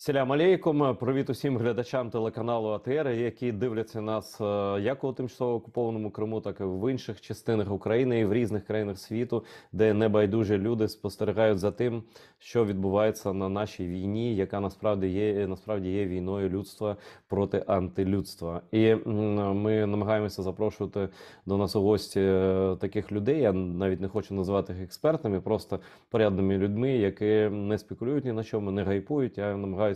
Селям алейкум, привіт усім глядачам телеканалу АТР, які дивляться нас як у тимчасово окупованому Криму, так і в інших частинах України і в різних країнах світу, де небайдужі люди спостерігають за тим, що відбувається на нашій війні, яка насправді є війною людства проти антилюдства. І ми намагаємося запрошувати до нас у гості таких людей. Я навіть не хочу називати їх експертами, просто порядними людьми, які не спекулюють ні на чому, не гайпують. Я намагаюся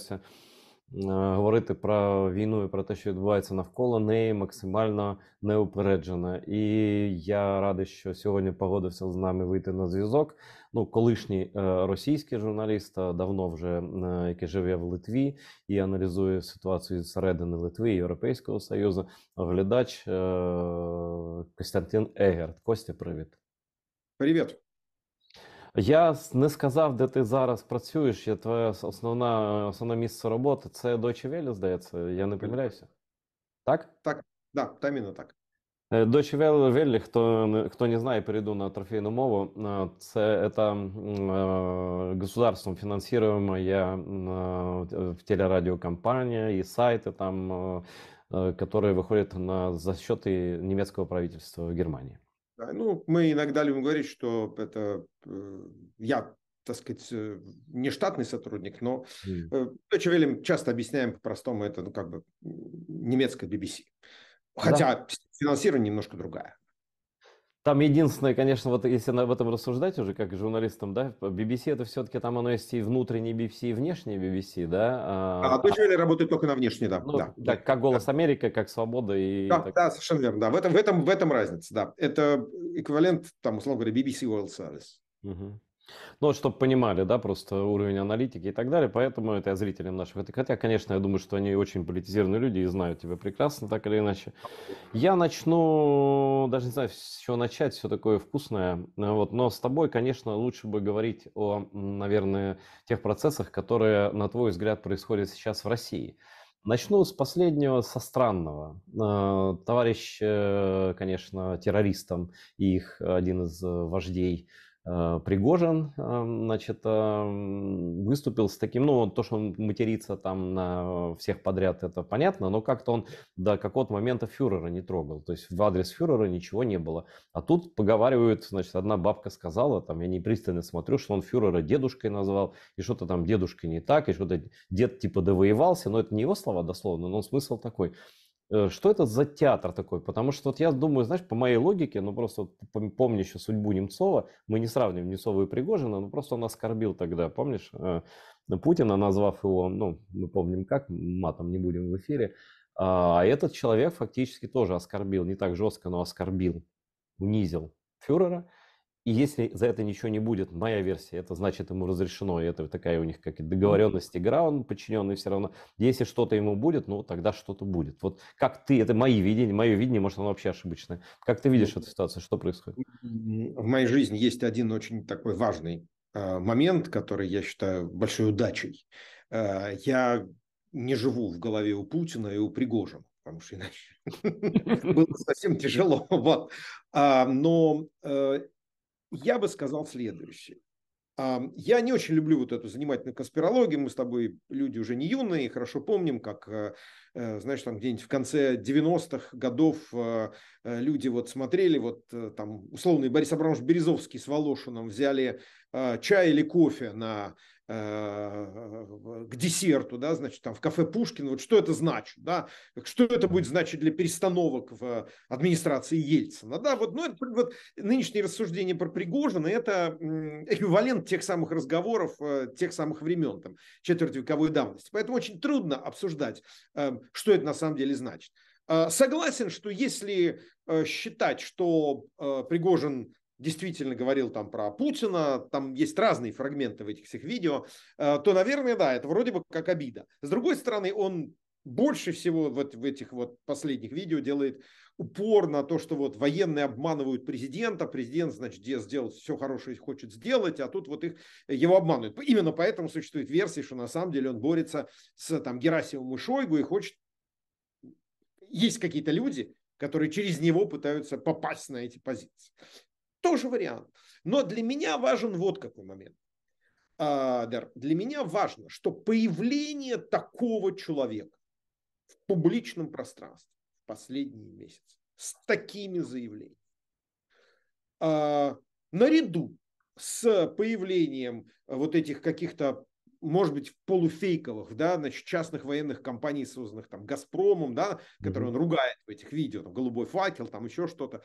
говорити про війну і про те, що відбувається навколо неї, максимально неупереджено. І я радий, що сьогодні погодився з нами вийти на зв'язок. Ну, колишній російський журналіст, давно вже який живе в Литві і аналізує ситуацію зсередини Литви і Європейського Союзу. Оглядач Костянтин Егерт. Костя, привіт. Привіт. Я не сказав, де ти зараз працюєш. Твоє основне місце роботи це Deutsche Welle, здається. Я не помиляюся. Так? Так, да, там іменно так. Deutsche Welle, хто не знає, перейду на трофейну мову. Це государством финансируемая телерадиокомпания и сайты там, которые выходят за счет немецкого правительства в Германии. Да, ну, мы иногда любим говорить, что это я, так сказать, не штатный сотрудник, но Deutsche Welle часто объясняем по-простому, это, ну, как бы немецкая BBC. Хотя Да. финансирование немножко другая. Там единственное, конечно, вот если об этом рассуждать уже как журналистам, да, BBC это все-таки там оно есть и внутренний BBC, и внешний BBC, да? А Deutsche Welle работает только на внешний, да. Ну, да, как «Голос Америки», как «Свобода» и... Да, да, совершенно верно, да. В этом разница, да. Это эквивалент, там, условно говоря, BBC World Service. Угу. Ну, вот, чтобы понимали, да, просто уровень аналитики и так далее, поэтому это я зрителям нашим. Хотя, конечно, я думаю, что они очень политизированные люди и знают тебя прекрасно, так или иначе. Я начну, даже не знаю, с чего начать, все такое вкусное, вот, но с тобой, конечно, лучше бы говорить о, наверное, тех процессах, которые, на твой взгляд, происходят сейчас в России. Начну с последнего, со странного. Товарищ, конечно, террористом и их один из вождей, Пригожин, значит, выступил с таким, ну, то, что он матерится там на всех подряд, это понятно, но как-то он до какого-то момента фюрера не трогал, то есть в адрес фюрера ничего не было. А тут поговаривают, значит, одна бабка сказала, там, я не пристально смотрю, что он фюрера дедушкой назвал, и что-то там дедушкой не так, и что-то дед типа довоевался, но это не его слова дословно, но смысл такой. Что это за театр такой? Потому что вот я думаю, знаешь, по моей логике, ну просто вот помню еще судьбу Немцова, мы не сравниваем Немцова и Пригожина, но просто он оскорбил тогда, помнишь, Путина, назвав его, ну, мы помним как, матом не будем в эфире, а этот человек фактически тоже оскорбил, не так жестко, но оскорбил, унизил фюрера. И если за это ничего не будет, моя версия, это значит ему разрешено, и это такая у них как и договоренность, игра, он подчиненный все равно. Если что-то ему будет, ну тогда что-то будет. Вот как ты, это мое видение, может оно вообще ошибочное. Как ты видишь эту ситуацию, что происходит? В моей жизни есть один очень такой важный момент, который я считаю большой удачей. Я не живу в голове у Путина и у Пригожина, потому что иначе было совсем тяжело. Но я бы сказал следующее. Я не очень люблю вот эту занимательную конспирологию. Мы с тобой люди уже не юные, хорошо помним, как, знаешь, там где-нибудь в конце 90-х годов люди вот смотрели, вот там условный Борис Абрамович Березовский с Волошиным взяли чай или кофе к десерту, да, значит, там в кафе Пушкин, вот что это значит, да, что это будет значить для перестановок в администрации Ельцина, да, вот, ну, вот нынешние рассуждения про Пригожина – это эквивалент тех самых разговоров, тех самых времен, там, четвертьвековой давности, поэтому очень трудно обсуждать, что это на самом деле значит. Согласен, что если считать, что Пригожин действительно говорил там про Путина, там есть разные фрагменты в этих всех видео, то, наверное, да, это вроде бы как обида. С другой стороны, он больше всего вот в этих вот последних видео делает упор на то, что вот военные обманывают президента, президент, значит, сделать все хорошее хочет сделать, а тут вот его обманывают. Именно поэтому существует версия, что на самом деле он борется с там Герасимовым и Шойгу и хочет... Есть какие-то люди, которые через него пытаются попасть на эти позиции. Тоже вариант. Но для меня важен вот какой момент. Для меня важно, что появление такого человека в публичном пространстве в последние месяцы с такими заявлениями, наряду с появлением вот этих каких-то, может быть, полуфейковых, да, значит, частных военных компаний, созданных там Газпромом, да, которые он ругает в этих видео, там, голубой факел, там еще что-то.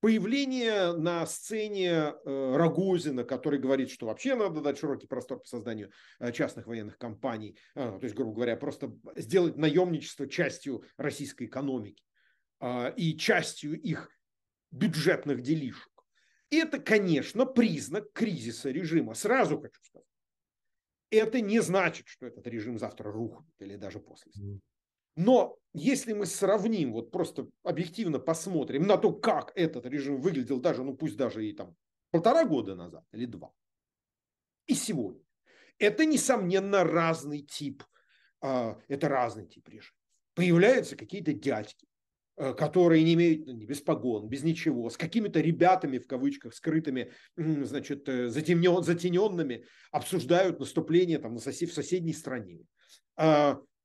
Появление на сцене Рогозина, который говорит, что вообще надо дать широкий простор по созданию частных военных компаний, то есть, грубо говоря, просто сделать наемничество частью российской экономики и частью их бюджетных делишек. Это, конечно, признак кризиса режима. Сразу хочу сказать. Это не значит, что этот режим завтра рухнет или даже после. Но если мы сравним, вот просто объективно посмотрим на то, как этот режим выглядел даже, ну пусть даже и там 1,5 года назад или 2, и сегодня, это, несомненно, разный тип, это разный тип режима. Появляются какие-то дядьки, которые не имеют без погон, без ничего, с какими-то ребятами, в кавычках, скрытыми, значит, затененными, обсуждают наступление там, в соседней стране.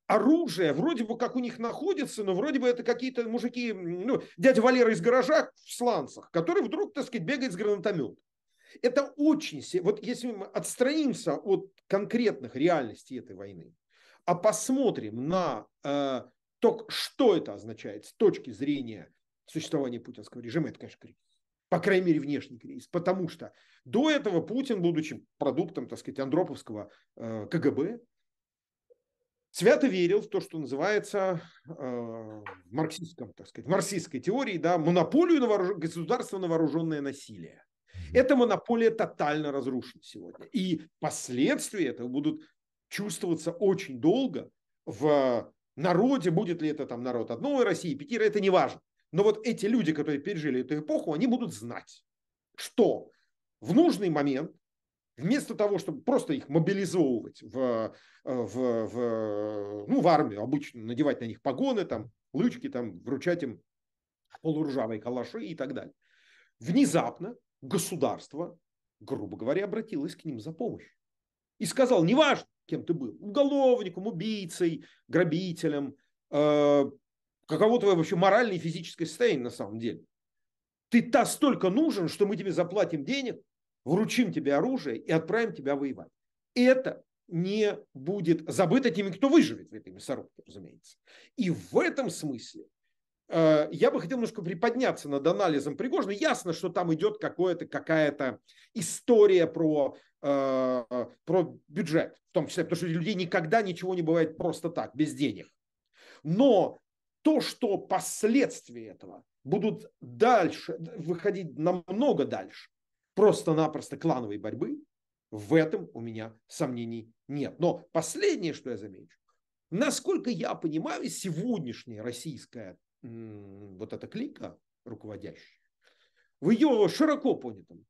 Оружие вроде бы как у них находится, но вроде бы это какие-то мужики, ну, дядя Валера из гаража в сланцах, который вдруг, так сказать, бегает с гранатометом. Это очень... Вот если мы отстранимся от конкретных реальностей этой войны, а посмотрим на то, что это означает с точки зрения существования путинского режима, это, конечно, кризис. По крайней мере, внешний кризис. Потому что до этого Путин, будучи продуктом, так сказать, андроповского КГБ, свято верил в то, что называется в марксистском, так сказать, марксистской теории, да, монополию на государства на вооруженное насилие. Эта монополия тотально разрушена сегодня. И последствия этого будут чувствоваться очень долго в народе. Будет ли это там народ одной России, 5, это не важно. Но вот эти люди, которые пережили эту эпоху, они будут знать, что в нужный момент, вместо того, чтобы просто их мобилизовывать в армию, обычно надевать на них погоны, там, лычки, там, вручать им полуржавые калаши и так далее, внезапно государство, грубо говоря, обратилось к ним за помощью. И сказал, неважно, кем ты был, уголовником, убийцей, грабителем, каково твое вообще моральное и физическое состояние на самом деле. Ты столько нужен, что мы тебе заплатим денег, вручим тебе оружие и отправим тебя воевать. Это не будет забыто теми, кто выживет в этой мясорубке, разумеется. И в этом смысле я бы хотел немножко приподняться над анализом Пригожина. Ясно, что там идет какая-то история про бюджет, в том числе, потому что у людей никогда ничего не бывает просто так, без денег. Но то, что последствия этого будут дальше, выходить намного дальше, просто-напросто клановой борьбы, в этом у меня сомнений нет. Но последнее, что я замечу, насколько я понимаю, сегодняшняя российская вот эта клика руководящая, в ее широко понятом,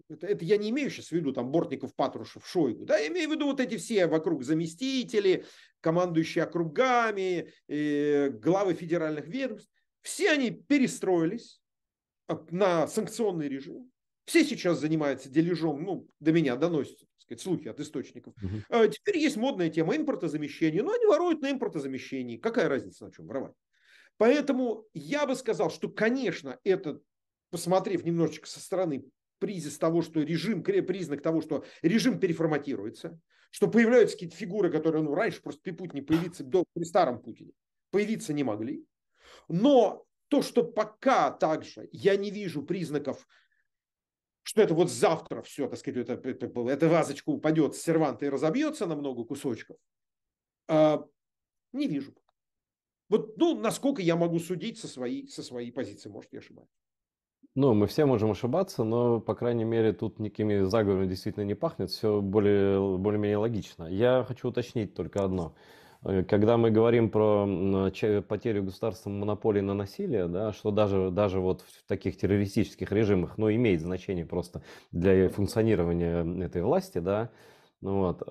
это я не имею сейчас в виду там Бортников, Патрушев, Шойгу, да, я имею в виду вот эти все вокруг заместители, командующие округами, главы федеральных ведомств, все они перестроились на санкционный режим. Все сейчас занимаются дележом, ну, до меня доносятся, так сказать, слухи от источников. Теперь есть модная тема импортозамещения, но они воруют на импортозамещении. Какая разница, на чем воровать? Поэтому я бы сказал, что, конечно, это, посмотрев немножечко со стороны, признак того, что режим переформатируется, что появляются какие-то фигуры, которые раньше просто при Путине появиться, при старом Путине появиться не могли. Но то, что пока также я не вижу признаков, что это вот завтра все, так сказать, эта вазочка упадет с серванта и разобьется на много кусочков, не вижу. Вот, насколько я могу судить со своей позиции, может, я ошибаюсь. Ну, мы все можем ошибаться, но, по крайней мере, тут никакими заговорами действительно не пахнет, все более-менее логично. Я хочу уточнить только одно. Когда мы говорим про потерю государственной монополии на насилие, да, что даже вот в таких террористических режимах, имеет значение просто для функционирования этой власти, да, Ну вот.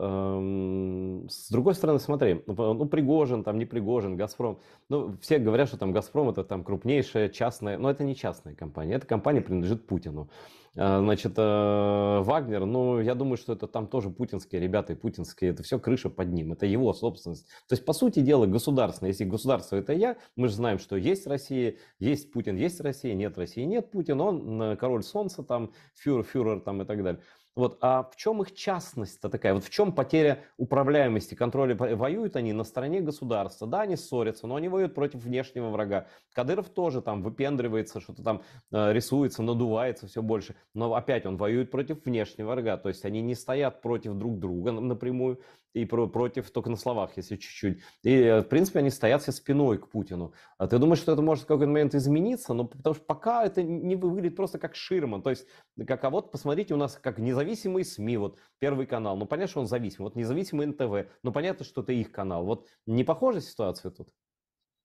С другой стороны, смотри, ну, Пригожин, там, не Пригожин, Газпром. Ну, все говорят, что там Газпром это там крупнейшая частная, но это не частная компания, эта компания принадлежит Путину. Значит, Вагнер, ну, я думаю, что это там тоже путинские ребята и путинские, это все крыша под ним, это его собственность. То есть, по сути дела, государственное. Если государство это я, мы же знаем, что есть Россия, есть Путин, есть Россия, нет России, нет Путин, он король солнца, там, фюрер там и так далее. Вот, а в чем их частность-то такая? Вот в чем потеря управляемости, контроля? Воюют они на стороне государства, да, они ссорятся, но они воюют против внешнего врага. Кадыров тоже там выпендривается, что-то там рисуется, надувается все больше. Но опять он воюет против внешнего врага. То есть они не стоят против друг друга напрямую и против только на словах, если чуть-чуть. И, в принципе, они стоят все спиной к Путину. А ты думаешь, что это может в какой-то момент измениться? Ну, потому что пока это не выглядит просто как ширма. То есть, как, а вот посмотрите, у нас как независимые СМИ, вот Первый канал, ну понятно, что он зависимый. Вот независимый НТВ, ну понятно, что это их канал. Вот не похожая ситуация тут?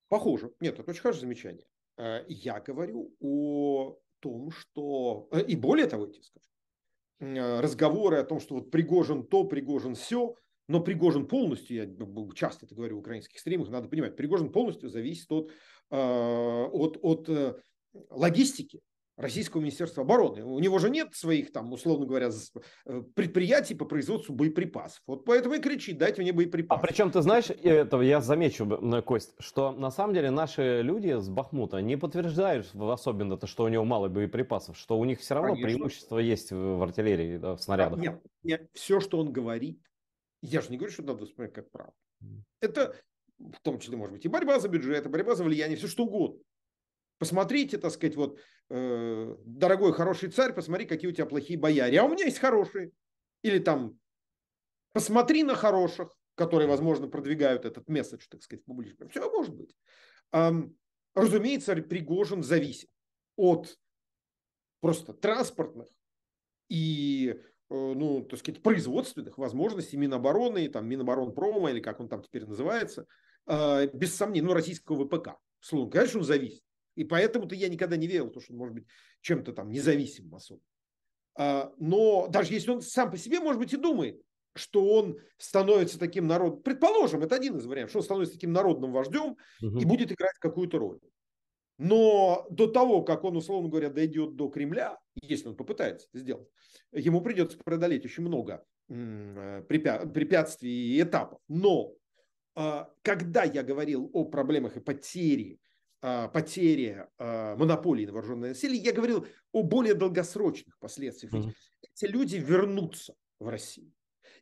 Похоже. Нет, это очень хорошее замечание. Я говорю о том, что... И более того, я тебе скажу. Разговоры о том, что вот Пригожин то, Пригожин все, но Пригожин полностью, я часто это говорю в украинских стримах, надо понимать, Пригожин полностью зависит от логистики Российского Министерства обороны. У него же нет своих, там, условно говоря, предприятий по производству боеприпасов. Вот поэтому и кричит: дайте мне А боеприпасы. причем, ты знаешь, это я замечу, Кость, что на самом деле наши люди с Бахмута не подтверждают особенно то, что у него мало боеприпасов, что у них все равно Конечно. преимущество есть в артиллерии, да, в снарядах. Нет, нет, все, что он говорит, я же не говорю, что надо воспринимать как правду. Это в том числе может быть и борьба за бюджет, и борьба за влияние, все что угодно. Посмотрите, так сказать, вот, дорогой хороший царь, посмотри, какие у тебя плохие бояре. А у меня есть хорошие. Или там, посмотри на хороших, которые, возможно, продвигают этот месседж, так сказать, публично. Все может быть. Разумеется, Пригожин зависит от просто транспортных и, ну, так сказать, производственных возможностей Минобороны, там, Миноборонпрома, или как он там теперь называется, без сомнения, ну, российского ВПК. Словом, конечно, он зависит. И поэтому-то я никогда не верил, что он может быть чем-то там независимым особо. Но даже если он сам по себе, может быть, и думает, что он становится таким народом, предположим, это один из вариантов, что он становится таким народным вождем и Мгм. будет играть какую-то роль. Но до того, как он, условно говоря, дойдет до Кремля, если он попытается это сделать, ему придется преодолеть очень много препятствий и этапов. Но когда я говорил о проблемах и потере монополии на вооруженное насилие, я говорил о более долгосрочных последствиях. Ведь Мгм. эти люди вернутся в Россию.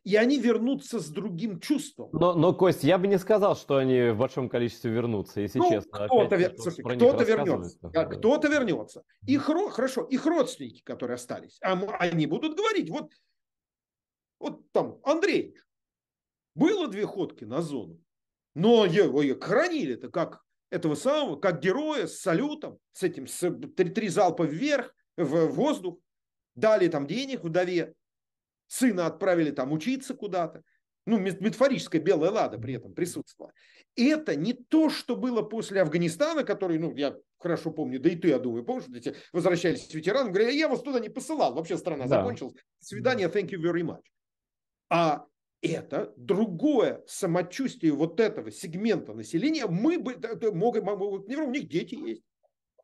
И они вернутся с другим чувством. Но, Кость, я бы не сказал, что они в большом количестве вернутся, если Ну, честно. Опять то, что слушай, про них кто-то вернется. рассказывается. Да, кто-то вернется. Хорошо, их родственники, которые остались, они будут говорить: вот там, Андрей, было 2 ходки на зону, но его хранили-то как этого самого, как героя с салютом, с этим, с 3 залпа вверх, в воздух, дали там денег вдове, сына отправили там учиться куда-то. Ну, метафорическая белая лада при этом присутствовала. И это не то, что было после Афганистана, который, ну, я хорошо помню, да и ты, я думаю, помнишь, эти возвращались ветераны, говорят: я вас туда не посылал, вообще страна Да. закончилась, до свидания, thank you very much. А это другое самочувствие вот этого сегмента населения. Мы бы у них дети есть.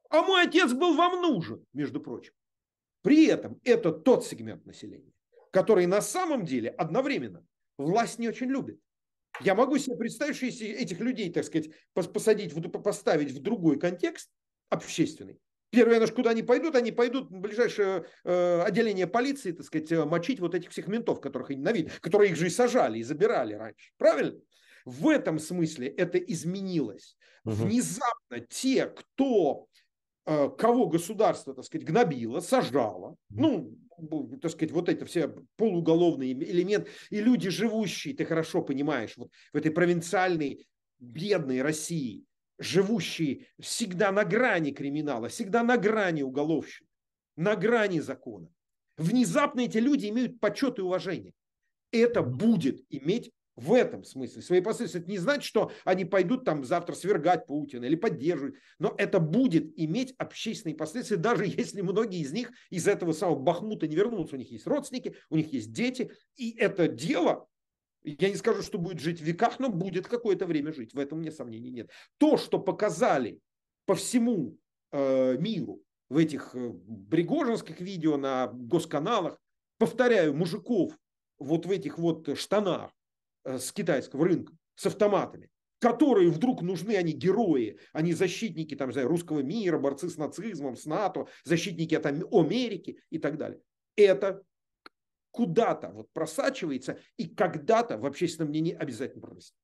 А мой отец был вам нужен, между прочим. При этом это тот сегмент населения, который на самом деле одновременно власть не очень любит. Я могу себе представить, что если этих людей, так сказать, поставить в другой контекст общественный, первое, куда они пойдут в ближайшее отделение полиции, так сказать, мочить вот этих всех ментов, которых они ненавидят, которые их же и сажали, и забирали раньше. Правильно? В этом смысле это изменилось. Мгм. Внезапно те, кого государство, так сказать, гнобило, сажало, ну, так сказать, вот это все полууголовные элементы, и люди, живущие, ты хорошо понимаешь, вот в этой провинциальной бедной России, живущие всегда на грани криминала, всегда на грани уголовщины, на грани закона. Внезапно эти люди имеют почет и уважение. Это Мгм. будет иметь В этом смысле. Свои последствия. Это не значит, что они пойдут там завтра свергать Путина или поддерживать. Но это будет иметь общественные последствия, даже если многие из них из этого самого Бахмута не вернутся. У них есть родственники, у них есть дети. И это дело, я не скажу, что будет жить в веках, но будет какое-то время жить. В этом мне сомнений нет. То, что показали по всему миру в этих пригожинских видео на госканалах, повторяю, мужиков вот в этих вот штанах, с китайского рынка, с автоматами, которые вдруг нужны, они герои, они защитники там, знаю, русского мира, борцы с нацизмом, с НАТО, защитники от Америки и так далее. Это куда-то вот просачивается и когда-то в общественном мнении обязательно прорастет.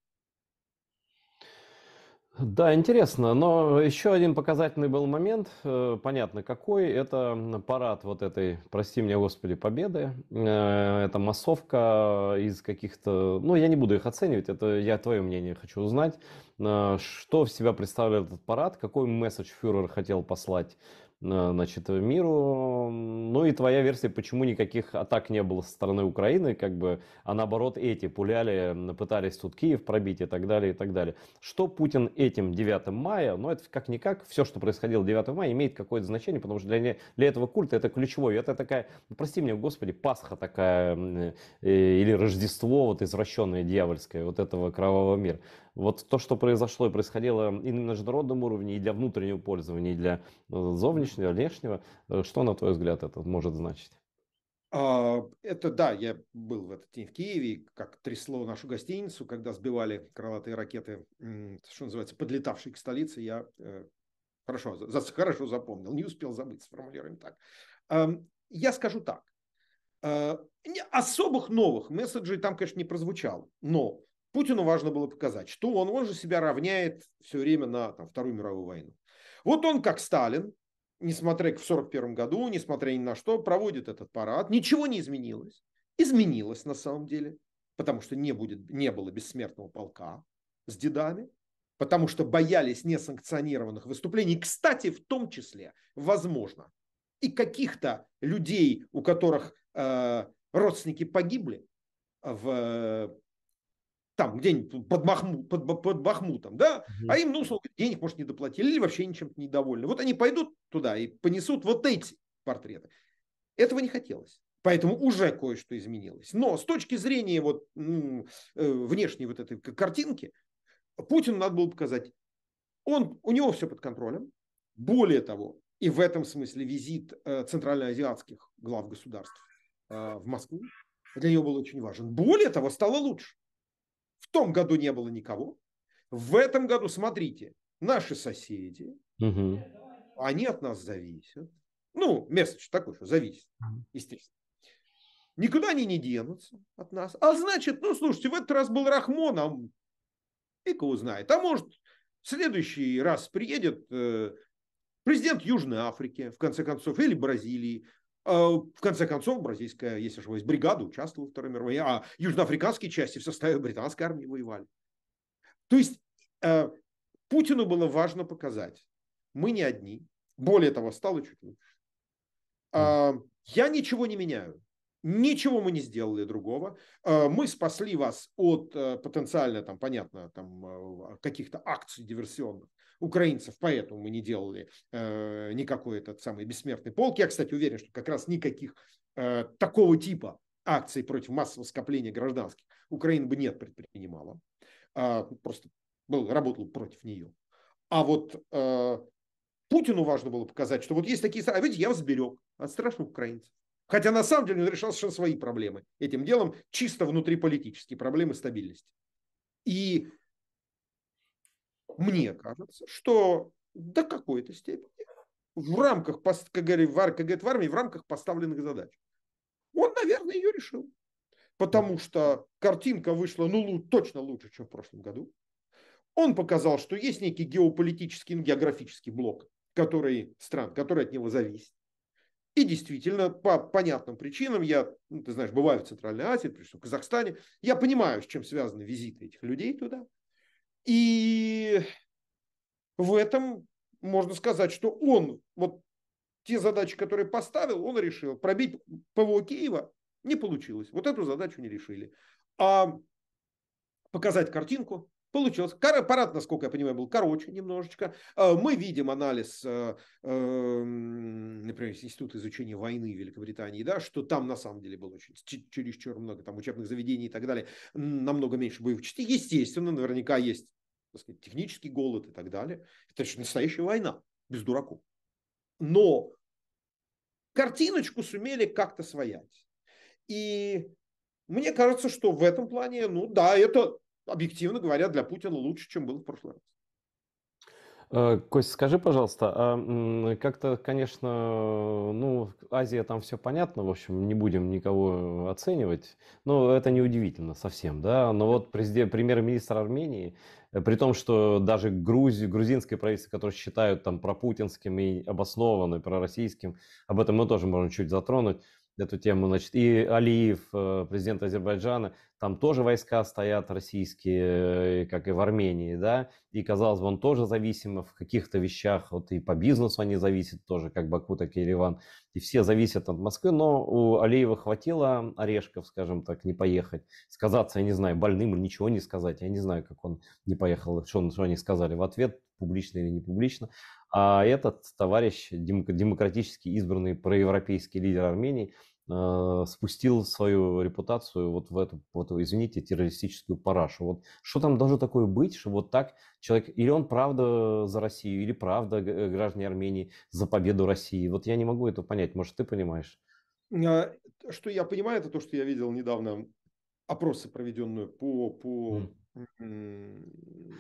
Да, интересно, но еще один показательный был момент, понятно какой, это парад вот этой, прости меня, Господи, победы, это массовка из каких-то, ну, я не буду их оценивать, это я твое мнение хочу узнать, что в себя представляет этот парад, какой месседж фюрер хотел послать, значит, миру, ну и твоя версия, почему никаких атак не было со стороны Украины, как бы, а наоборот эти пуляли, пытались тут Киев пробить и так далее, и так далее. Что Путин этим 9 мая, ну это как-никак, все, что происходило 9 мая, имеет какое-то значение, потому что для этого культа это ключевое. Это такая, ну, прости меня, Господи, Пасха такая, или Рождество вот извращенное, дьявольское, вот этого кровавого мира. Вот то, что произошло и происходило и на международном уровне, и для внутреннего пользования, и для зовнешнего, внешнего, что, на твой взгляд, это может значить? Это да, я был в этот день в Киеве, как трясло нашу гостиницу, когда сбивали крылатые ракеты, что называется, подлетавшие к столице, я хорошо запомнил, не успел забыть, сформулируем так. Я скажу так, особых новых месседжей там, конечно, не прозвучало, но Путину важно было показать, что он же себя равняет все время на там, Вторую мировую войну. Вот он, как Сталин, несмотря в 1941 году, несмотря ни на что, проводит этот парад. Ничего не изменилось. Изменилось на самом деле, потому что не было бессмертного полка с дедами, потому что боялись несанкционированных выступлений. Кстати, в том числе, возможно, и каких-то людей, у которых родственники погибли там где-нибудь под Бахмутом, да, а им, ну, денег, может, не доплатили или вообще ничем-то недовольны. Вот они пойдут туда и понесут вот эти портреты. Этого не хотелось. Поэтому уже кое-что изменилось. Но с точки зрения вот, внешней вот этой картинки, Путину надо было показать, у него все под контролем. Более того, и в этом смысле визит центральноазиатских глав государств в Москву для него был очень важен. Более того, стало лучше. В том году не было никого. В этом году, смотрите, наши соседи, они от нас зависят. Ну, месседж такой, что зависит, естественно. Никуда они не денутся от нас. А значит, ну, слушайте, в этот раз был Рахмон, а фиг его знает. А может, в следующий раз приедет президент Южной Африки, в конце концов, или Бразилии. В конце концов, бразильская, если ошибаюсь, бригада участвовала в Второй мировой, а южноафриканские части в составе британской армии воевали. То есть Путину было важно показать, мы не одни. Более того, стало чуть лучше. Я ничего не меняю. Ничего мы не сделали другого. Мы спасли вас от потенциально, там, понятно, там, каких-то акций диверсионных украинцев, поэтому мы не делали никакой этот самый бессмертный полк. Я, кстати, уверен, что как раз никаких такого типа акций против массового скопления гражданских Украина бы нет предпринимала. Просто работал против нее. А вот Путину важно было показать, что вот есть такие... А видите, я вас сберег от страшных украинцев. Хотя на самом деле он решал совершенно свои проблемы этим делом, чисто внутриполитические проблемы стабильности. И мне кажется, что до какой-то степени в рамках, как говорят в армии, в рамках поставленных задач. Он, наверное, ее решил. Потому что картинка вышла, ну, точно лучше, чем в прошлом году. Он показал, что есть некий геополитический, географический блок стран, который от него зависит. И действительно, по понятным причинам, ты знаешь, бываю в Центральной Азии, в Казахстане, я понимаю, с чем связаны визиты этих людей туда. И в этом можно сказать, что он, вот те задачи, которые поставил, он решил. Пробить ПВО Киева не получилось. Вот эту задачу не решили. А показать картинку. Получилось. Парад, насколько я понимаю, был короче немножечко. Мы видим анализ, например, Института изучения войны Великобритании, да, что там на самом деле было очень чересчур много там учебных заведений и так далее, намного меньше боевых частей. Естественно, наверняка есть, так сказать, технический голод и так далее. Это же настоящая война, без дураков. Но картиночку сумели как-то своять. И мне кажется, что в этом плане, ну да, это, объективно говоря, для Путина лучше, чем было в прошлый раз. Кость, скажи, пожалуйста, как-то, конечно, ну, Азия, там все понятно, в общем, не будем никого оценивать, но это неудивительно совсем, да, но вот премьер-министр Армении, при том, что даже грузинское правительство, которое считают там пропутинским и обоснованным, пророссийским, об этом мы тоже можем чуть затронуть, эту тему, значит, и Алиев, президент Азербайджана, там тоже войска стоят российские, как и в Армении, да, и, казалось бы, он тоже зависим в каких-то вещах, вот и по бизнесу они зависят тоже, как Баку, так и Ереван, и все зависят от Москвы, но у Алиева хватило орешков, скажем так, не поехать, сказаться, я не знаю, больным или ничего не сказать, я не знаю, как он не поехал, что они сказали в ответ, публично или не публично, а этот товарищ, демократически избранный проевропейский лидер Армении, спустил свою репутацию вот в эту, извините, террористическую парашу. Вот что там должно такое быть, что вот так человек, или он правда за Россию, или правда граждане Армении за победу России. Вот я не могу это понять, может, ты понимаешь? Что я понимаю, это то, что я видел недавно опросы, проведенные по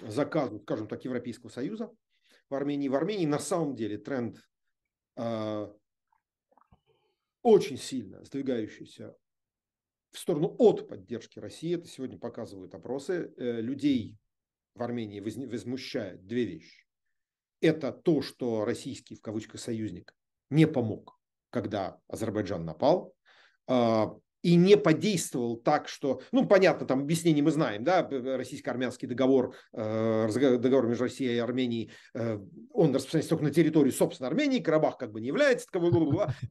заказу, скажем так, Европейского Союза в Армении. В Армении на самом деле тренд очень сильно сдвигающийся в сторону от поддержки России. Это сегодня показывают опросы. Людей в Армении возмущает две вещи. Это то, что российский, в кавычках, союзник не помог, когда Азербайджан напал, и не подействовал так, что, ну, понятно, там объяснение мы знаем, да, российско-армянский договор, договор между Россией и Арменией, он распространяется только на территории, собственно, Армении, Карабах как бы не является таковой,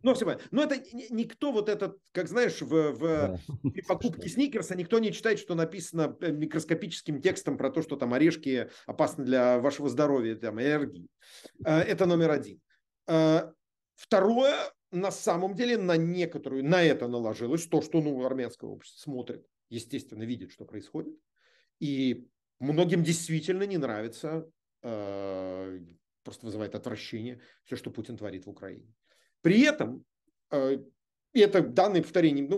но все понятно. Но это никто вот этот, как знаешь, Да. при покупке сникерса никто не читает, что написано микроскопическим текстом про то, что там орешки опасны для вашего здоровья, там, аллергии. Это номер один. Второе, на самом деле на это наложилось то, что армянское общество смотрит, естественно, видит, что происходит. И многим действительно не нравится, просто вызывает отвращение все, что Путин творит в Украине. При этом, и это данные повторения,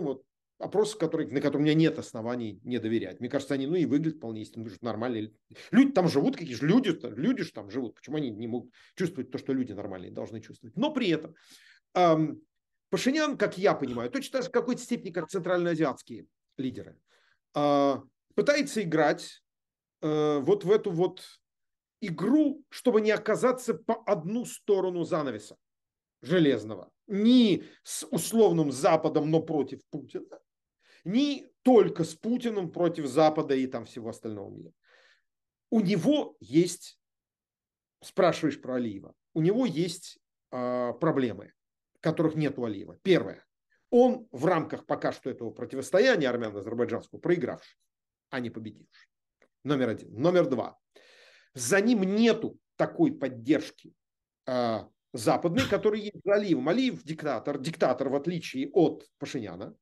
опросы, на которые у меня нет оснований не доверять. Мне кажется, они и выглядят вполне естественно, нормальные. Люди там живут, какие же люди же там живут. Почему они не могут чувствовать то, что люди нормальные должны чувствовать? Но при этом Пашинян, как я понимаю, точно так же в какой-то степени, как центральноазиатские лидеры, пытается играть вот в эту вот игру, чтобы не оказаться по одну сторону занавеса железного. Ни с условным Западом, но против Путина, ни только с Путиным против Запада и там всего остального мира. У него есть, спрашиваешь про Алиева, у него есть проблемы, которых нет у Алиева. Первое. Он в рамках пока что этого противостояния армяно-азербайджанского проигравший, а не победивший. Номер один. Номер два. За ним нету такой поддержки западной, который есть за Алиевым. Алиев диктатор в отличие от Пашиняна,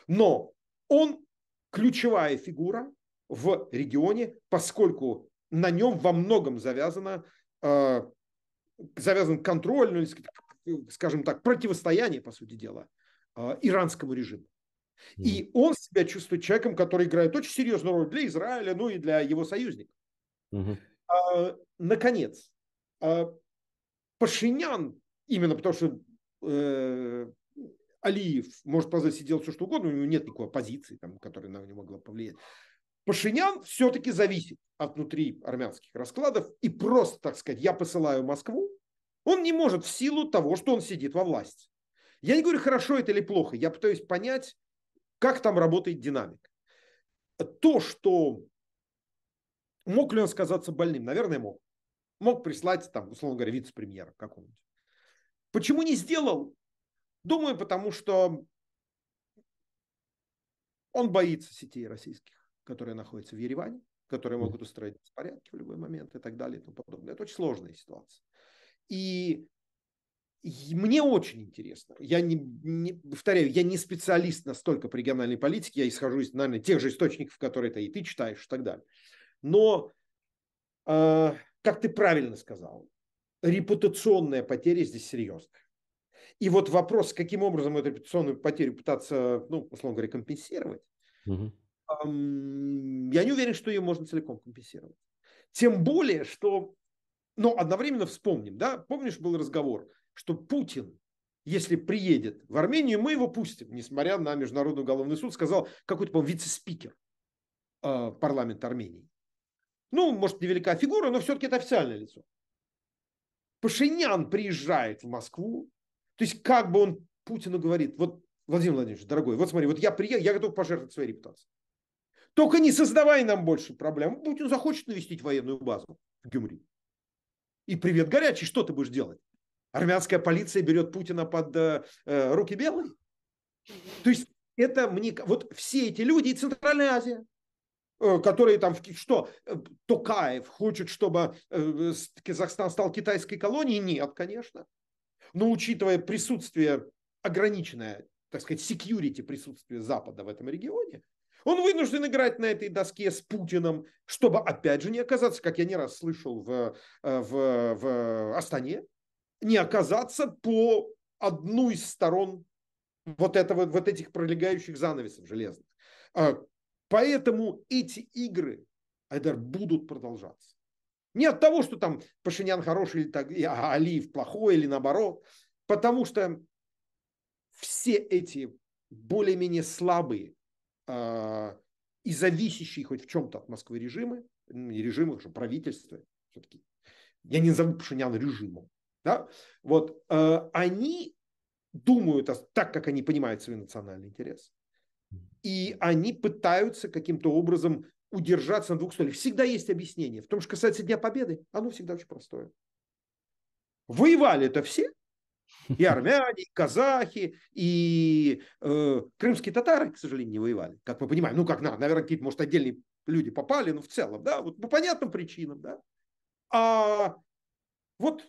но он ключевая фигура в регионе, поскольку на нем во многом завязан контроль, ну, скажем так, противостояние, по сути дела, иранскому режиму. И он себя чувствует человеком, который играет очень серьезную роль для Израиля, ну и для его союзников. Наконец, Пашинян, именно потому что Алиев может позволить себе делать все, что угодно, у него нет никакой оппозиции, там, которая на него могла повлиять. Пашинян все-таки зависит от внутри армянских раскладов, и просто, так сказать, я посылаю Москву, он не может в силу того, что он сидит во власти. Я не говорю, хорошо это или плохо, я пытаюсь понять, как там работает динамика. То, что мог ли он сказаться больным, наверное, мог. Мог прислать, там, условно говоря, вице-премьера какого-нибудь. Почему не сделал? Думаю, потому что он боится сетей российских. которые находятся в Ереване, которые могут устроить беспорядки в любой момент и так далее и тому подобное. Это очень сложная ситуация. И мне очень интересно. Я повторяю, я не специалист настолько по региональной политике, я исхожу из, наверное, тех же источников, которые и ты читаешь и так далее. Но, как ты правильно сказал, репутационная потеря здесь серьезная. И вот вопрос, каким образом эту репутационную потерю пытаться, ну, условно говоря, компенсировать, я не уверен, что ее можно целиком компенсировать. Тем более, что, но одновременно вспомним, да, помнишь, был разговор, что Путин, если приедет в Армению, мы его пустим, несмотря на Международный уголовный суд, сказал какой-то, по-моему, вице-спикер парламента Армении. Ну, может, невелика фигура, но все-таки это официальное лицо. Пашинян приезжает в Москву, то есть как бы он Путину говорит, вот, Владимир Владимирович, дорогой, вот смотри, вот я приехал, я готов пожертвовать своей репутацией. Только не создавай нам больше проблем. Путин захочет навестить военную базу в Гюмри. И привет горячий, что ты будешь делать? Армянская полиция берет Путина под руки белые? То есть это мне... Вот все эти люди и Центральная Азия, которые там, что, Токаев хочет, чтобы Казахстан стал китайской колонией? Нет, конечно. Но учитывая присутствие ограниченное, так сказать, security присутствие Запада в этом регионе, он вынужден играть на этой доске с Путиным, чтобы опять же не оказаться, как я не раз слышал в Астане, не оказаться по одну из сторон вот этих пролегающих занавесов железных. Поэтому эти игры, Айдар, будут продолжаться. Не от того, что там Пашинян хороший, а Алиев плохой, или наоборот. Потому что все эти более-менее слабые и зависящие хоть в чем-то от Москвы режимы, не режимы, что правительство, все-таки, я не назову Пашиняна режимом, да? Вот, они думают так, как они понимают свой национальный интерес. И они пытаются каким-то образом удержаться на двух стульях. Всегда есть объяснение. В том, что касается Дня Победы, оно всегда очень простое. Воевали это все, и армяне, и казахи, и крымские татары, к сожалению, не воевали, как мы понимаем. Ну, как наверное, какие-то, может, отдельные люди попали, но в целом, да, вот по понятным причинам, да. А вот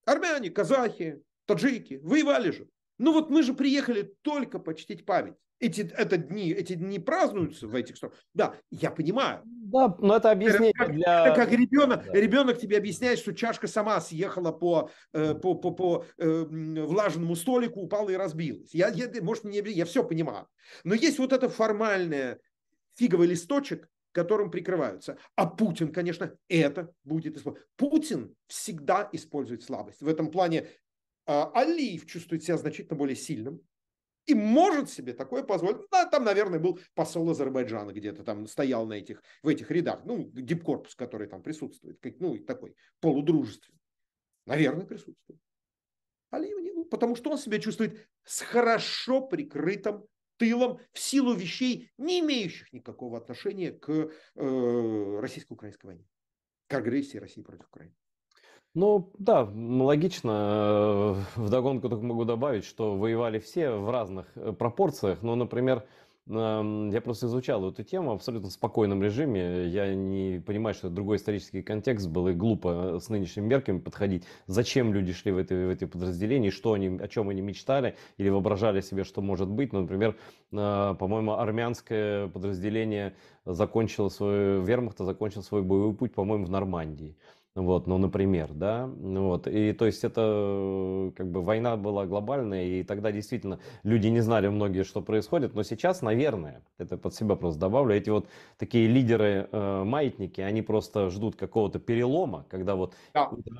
армяне, казахи, таджики воевали же. Ну вот мы же приехали только почтить память. Эти дни празднуются в этих странах. Да, я понимаю. Да, но это объяснение Это для... как ребенок, Да. ребенок тебе объясняет, что чашка сама съехала по влажному столику, упала и разбилась. Может, я все понимаю. Но есть вот это формальное фиговый листочек, которым прикрываются. А Путин, конечно, это будет использовать. Путин всегда использует слабость. В этом плане Алиев чувствует себя значительно более сильным и может себе такое позволить. Да, там, наверное, был посол Азербайджана где-то там стоял в этих рядах. Ну, дипкорпус, который там присутствует. Ну, такой полудружественный. Наверное, присутствует. Алиев не, потому что он себя чувствует с хорошо прикрытым тылом в силу вещей, не имеющих никакого отношения к российско-украинской войне, к агрессии России против Украины. Ну да, логично. Вдогонку только могу добавить, что воевали все в разных пропорциях. Но, например, я просто изучал эту тему в абсолютно спокойном режиме. Я не понимаю, что это другой исторический контекст был, и глупо с нынешними мерками подходить. Зачем люди шли в эти подразделения, о чем они мечтали или воображали себе, что может быть. Ну, например, по-моему, армянское подразделение вермахта закончил свой боевой путь, по-моему, в Нормандии. Вот, ну, например, да, вот, и то есть это как бы война была глобальная, и тогда действительно люди не знали многие, что происходит, но сейчас, наверное, это под себя просто добавлю, эти вот такие лидеры, маятники, они просто ждут какого-то перелома, когда вот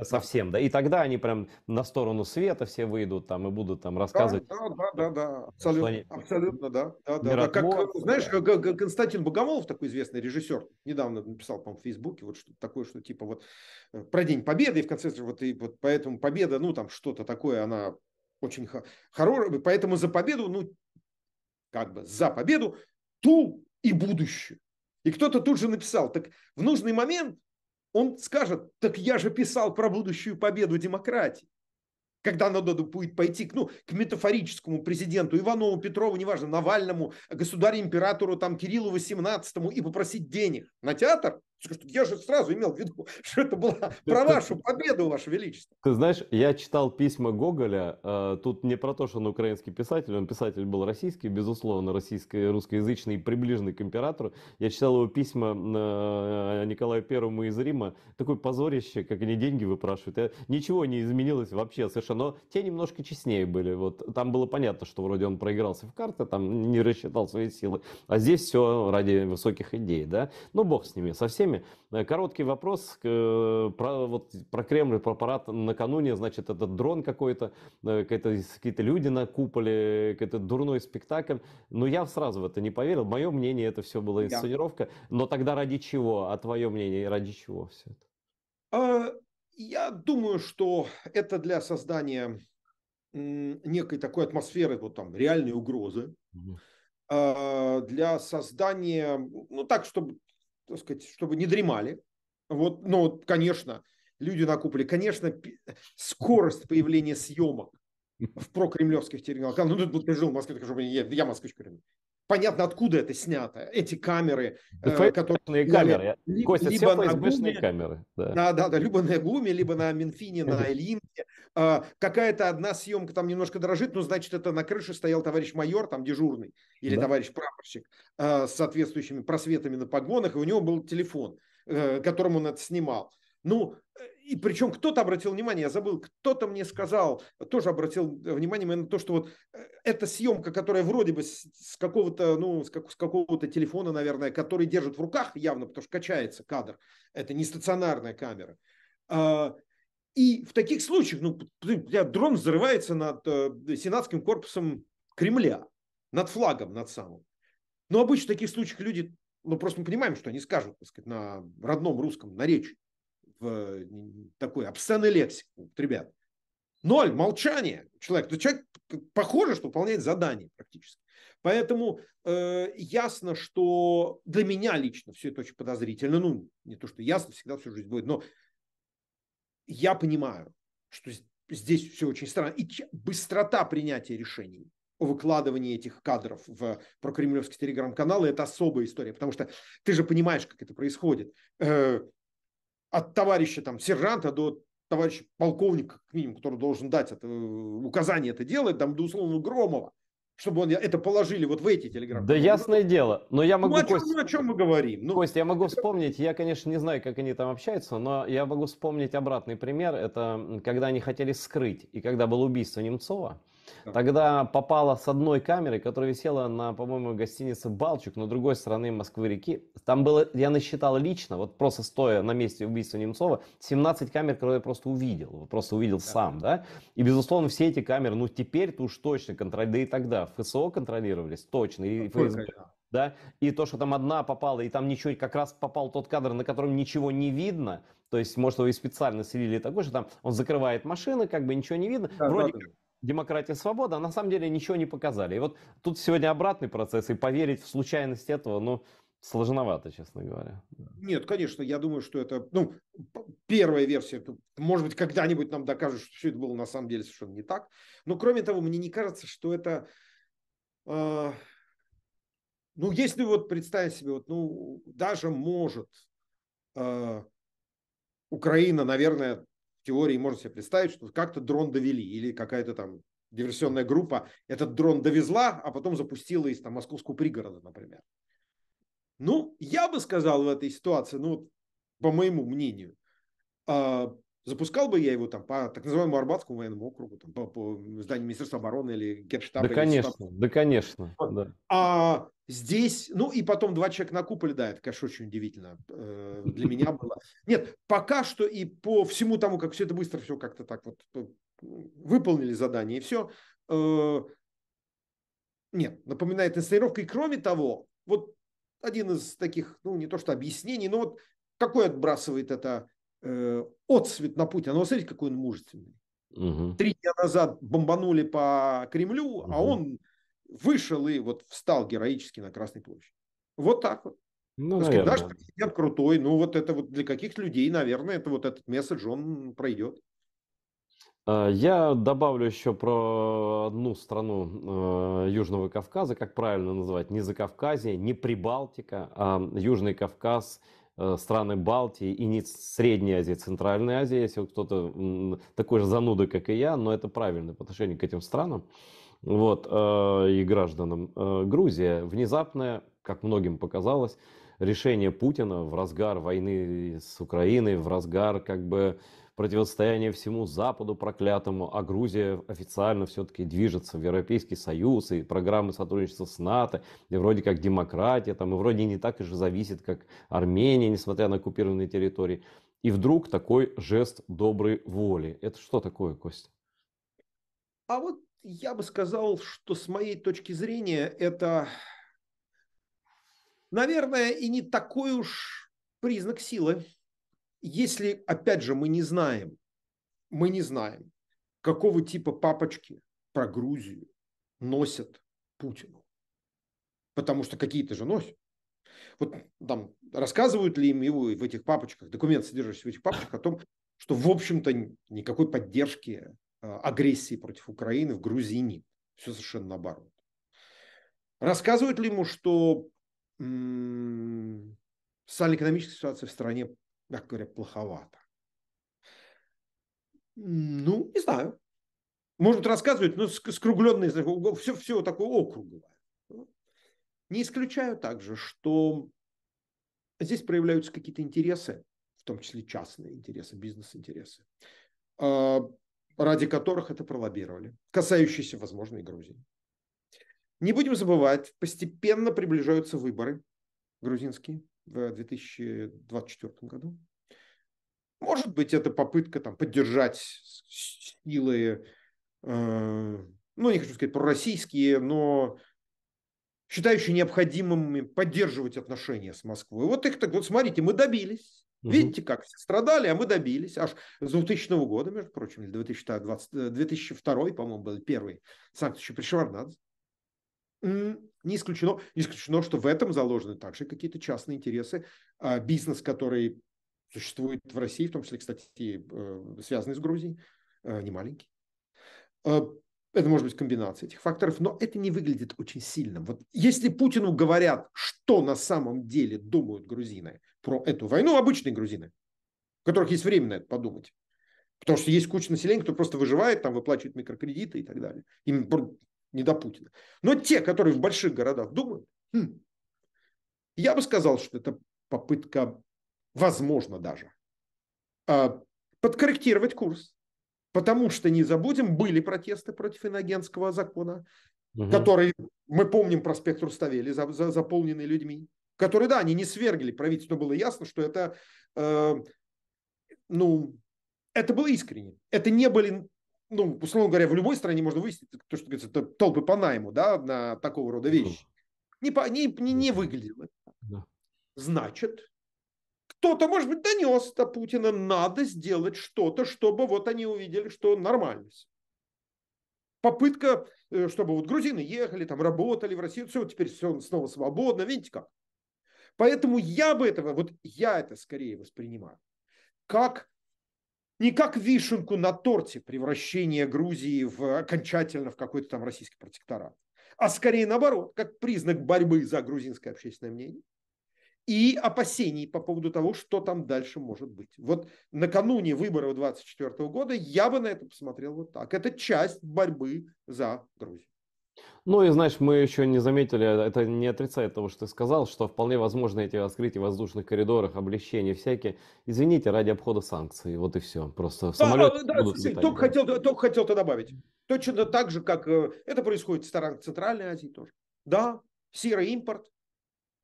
совсем, да, и тогда они прям на сторону света все выйдут там и будут там рассказывать. Да, абсолютно, да. Как, знаешь, Константин Богомолов, такой известный режиссер, недавно написал, по-моему, в Фейсбуке, вот что-то такое, что типа вот про День Победы, и в конце вот поэтому победа, ну там что-то такое, она очень хорошая, поэтому за победу, ну как бы за победу ту и будущее. И кто-то тут же написал, так в нужный момент он скажет, так я же писал про будущую победу демократии. когда надо будет пойти ну, к метафорическому президенту Иванову, Петрову, неважно, Навальному, государю-императору там, Кириллу XVIII и попросить денег на театр, я же сразу имел в виду, что это была про вашу победу, Ваше Величество. Ты знаешь, я читал письма Гоголя, тут не про то, что он украинский писатель, он писатель был российский, безусловно, русскоязычный и приближенный к императору. Я читал его письма Николаю Первому из Рима, такое позорище, как они деньги выпрашивают. Ничего не изменилось вообще совершенно, но те немножко честнее были. Вот, там было понятно, что вроде он проигрался в карты, там не рассчитал свои силы, а здесь все ради высоких идей, да. Ну, бог с ними, со всеми. Короткий вопрос про Кремль, про парад накануне, значит, этот дрон какой-то, какие-то люди на куполе, какой-то дурной спектакль. Но я сразу в это не поверил. Мое мнение, это все была инсценировка. Но тогда ради чего? А твое мнение, ради чего все это? Я думаю, что это для создания некой такой атмосферы вот там реальной угрозы, для создания, ну так, чтобы, так сказать, чтобы не дремали. Вот, ну, конечно, люди на куполе, конечно, скорость появления съемок в прокремлевских терминалах. Ну, ты жил в Москве, я москвич коренной. Понятно, откуда это снято. Эти камеры, которые камеры. Костя, либо все на ФСБшные ГУМе, камеры. да, либо на ГУМе, либо на Минфине, на Илимке. Какая-то одна съемка там немножко дрожит, ну, значит, это на крыше стоял товарищ майор, там дежурный, или товарищ прапорщик с соответствующими просветами на погонах, и у него был телефон, которым он это снимал. Ну, и причем кто-то обратил внимание, я забыл, кто-то мне сказал, тоже обратил внимание на то, что вот эта съемка, которая вроде бы с какого-то, ну, с какого-то телефона, наверное, который держит в руках явно, потому что качается кадр, это не стационарная камера. И в таких случаях, ну, дрон взрывается над сенатским корпусом Кремля, над флагом, над самым. Но обычно в таких случаях люди, ну, просто мы понимаем, что они скажут, так сказать, на родном русском наречии, в такой обсценной лексике, ребят. Ноль, молчание. Человек похоже, что выполняет задание практически. Поэтому ясно, что для меня лично все это очень подозрительно. Ну, не то, что ясно, всегда всю жизнь будет, но я понимаю, что здесь все очень странно. И быстрота принятия решений о выкладывании этих кадров в прокремлевский телеграм-канал – это особая история, потому что ты же понимаешь, как это происходит. От товарища там, сержанта до товарища полковника, как минимум, который должен дать это, указание это делать, там, до условно Громова, чтобы он это положили вот в эти телеграм-каналы. Да ясное дело, но я могу... Ну, о чем мы говорим? Ну, Кость, я могу вспомнить, я, конечно, не знаю, как они там общаются, но я могу вспомнить обратный пример. Это когда они хотели скрыть, и когда было убийство Немцова, тогда попало с одной камеры, которая висела на, по-моему, гостинице «Балчук», на другой стороне Москвы-реки. Там было, я насчитал лично, вот просто стоя на месте убийства Немцова, 17 камер, которые я просто увидел сам, да. И, безусловно, все эти камеры, ну, теперь-то уж точно контролируют, да и тогда ФСО контролировались, точно, и ФСБ. Да, и то, что там одна попала, и там ничего, как раз попал тот кадр, на котором ничего не видно, то есть, может, его и специально слили такой, что там он закрывает машины, как бы ничего не видно, вроде как демократия, свобода, а на самом деле ничего не показали. И вот тут сегодня обратный процесс, и поверить в случайность этого, ну, сложновато, честно говоря. Нет, конечно, я думаю, что это, ну, первая версия, может быть, когда-нибудь нам докажут, что все это было на самом деле совершенно не так, но, кроме того, мне не кажется, что это... Ну, если вот представить себе, вот, ну, даже может Украина, наверное, в теории можно себе представить, что как-то дрон довели, или какая-то там диверсионная группа этот дрон довезла, а потом запустила из там, московского пригорода, например. Ну, я бы сказал в этой ситуации, ну, по моему мнению, запускал бы я его там по так называемому Арбатскому военному округу, там, по зданию Министерства обороны или Генштаба. Да, конечно, да, конечно. Да. А здесь, ну и потом 2 человека на куполе, да, это, конечно, очень удивительно для меня было. Нет, пока что и по всему тому, как все это быстро, все как-то так вот выполнили задание и все, нет, напоминает инсценировка. И кроме того, вот один из таких, ну не то что объяснений, но вот какой отбрасывает это отсвет на Путина. Ну, вот смотрите, какой он мужественный. 3 дня назад бомбанули по Кремлю, а он вышел и вот встал героически на Красной площади. Вот так вот. Ну, сказать, наш президент крутой. Ну, вот это вот для каких людей, наверное, это вот этот месседж, он пройдет. Я добавлю еще про одну страну Южного Кавказа, как правильно называть, не Закавказье, не Прибалтика, а Южный Кавказ, страны Балтии и не Средняя Азия, Центральная Азия, если вот кто-то такой же зануда, как и я, но это правильно по отношению к этим странам, вот, и гражданам. Грузия, внезапное, как многим показалось, решение Путина в разгар войны с Украиной, в разгар как бы противостояния всему Западу проклятому, а Грузия официально все-таки движется в Европейский Союз и программы сотрудничества с НАТО, и вроде как демократия, там, и вроде не так же зависит, как Армения, несмотря на оккупированные территории. И вдруг такой жест доброй воли. Это что такое, Костя? А вот я бы сказал, что с моей точки зрения это, наверное, и не такой уж признак силы. Если, опять же, мы не знаем, какого типа папочки про Грузию носят Путину. Потому что какие-то же носят. Вот там рассказывают ли им его в этих папочках, документы, содержащиеся в этих папочках, о том, что, в общем-то, никакой поддержки агрессии против Украины в Грузии нет. Все совершенно наоборот. Рассказывают ли ему, что социально-экономическая ситуация в стране, мягко говоря, плоховата? Ну, не знаю. Может, рассказывают, но скругленные, все такое округовое. Не исключаю также, что здесь проявляются какие-то интересы, в том числе частные интересы, бизнес-интересы, ради которых это пролоббировали, касающиеся, возможно, и Грузии. Не будем забывать, постепенно приближаются выборы грузинские в 2024 году. Может быть, это попытка там, поддержать силы, ну, не хочу сказать пророссийские, но считающие необходимым поддерживать отношения с Москвой. Вот их так вот, смотрите, мы добились. Мгм. Видите, как все страдали, а мы добились. Аж с 2000 года, между прочим, или 2002, по-моему, был первый санкции при Шеварднадзе. Не исключено, что в этом заложены также какие-то частные интересы. Бизнес, который существует в России, в том числе, кстати, связанный с Грузией, не маленький. Это может быть комбинация этих факторов, но это не выглядит очень сильным. Вот если Путину говорят, что на самом деле думают грузины про эту войну, обычные грузины, у которых есть время на это подумать, потому что есть куча населения, кто просто выживает, там выплачивает микрокредиты и так далее. Им не до Путина. Но те, которые в больших городах думают, я бы сказал, что это попытка, возможно даже, подкорректировать курс. Потому что, не забудем, были протесты против инагентского закона, Мгм. который, мы помним, проспект Руставели, заполненный людьми, которые, да, они не свергли правительство, но было ясно, что это, ну, это было искренне. Это не были, ну, условно говоря, в любой стране можно выяснить, то, что говорится, это толпы по найму, да, на такого рода Ну, вещи. Не выглядело. да. Значит, кто-то, может быть, донес до Путина, надо сделать что-то, чтобы вот они увидели, что нормально. Попытка, чтобы вот грузины ехали, там работали в России, все, теперь все снова свободно, видите как. Поэтому я это скорее воспринимаю как не как вишенку на торте превращения Грузии окончательно в какой-то там российский протекторат, а скорее наоборот, как признак борьбы за грузинское общественное мнение и опасений по поводу того, что там дальше может быть. Вот накануне выборов 2024 года я бы на это посмотрел вот так. Это часть борьбы за Грузию. Ну и знаешь, мы еще не заметили, это не отрицает того, что ты сказал, что вполне возможно эти открытия в воздушных коридорах, облегчения всякие, извините, ради обхода санкций, вот и все. Просто в самолете Да, будут слушай, летать, да. только хотел это добавить. Точно так же, как это происходит в странах Центральной Азии тоже. Да, серый импорт,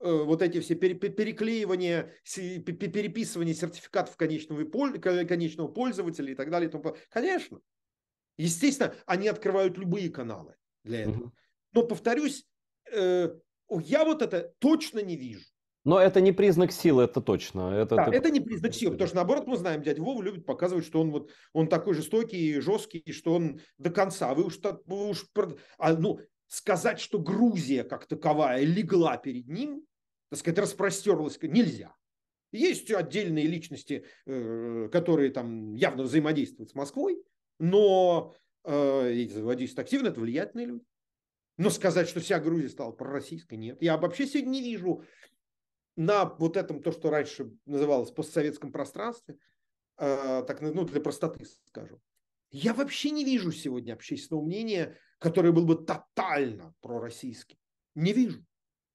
вот эти все переклеивания, переписывание сертификатов конечного пользователя и так далее. Конечно, естественно, они открывают любые каналы для этого. Мгм. Но, повторюсь, я вот это точно не вижу. Но это не признак силы, это точно. Это Да, ты это не признак силы, потому что наоборот мы знаем, дядя Вова любит показывать, что он такой жестокий, жесткий, что он до конца. Ну, сказать, что Грузия как таковая легла перед ним, так сказать, распростерлась, нельзя. Есть отдельные личности, которые там явно взаимодействуют с Москвой, но взаимодействуют активно, это влиятельные люди. Но сказать, что вся Грузия стала пророссийской, нет. Я вообще сегодня не вижу на вот этом, то, что раньше называлось постсоветском пространстве, так, ну, для простоты скажу, я вообще не вижу сегодня общественного мнения, которое было бы тотально пророссийским. Не вижу.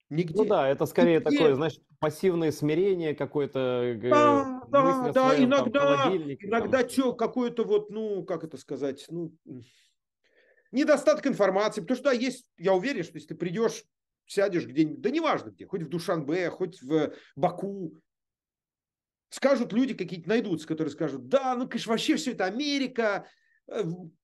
Ну Нигде. да, это скорее такое, Нигде. знаешь, пассивное смирение, какое-то Да, мысль да, о да, своем там иногда, холодильнике, там. иногда какое-то вот, ну, как это сказать, ну, недостаток информации, потому что, да, есть, я уверен, что если ты придешь, сядешь где-нибудь, да неважно где, хоть в Душанбе, хоть в Баку, скажут люди какие-то, найдутся, которые скажут, да, ну, конечно, вообще все это Америка,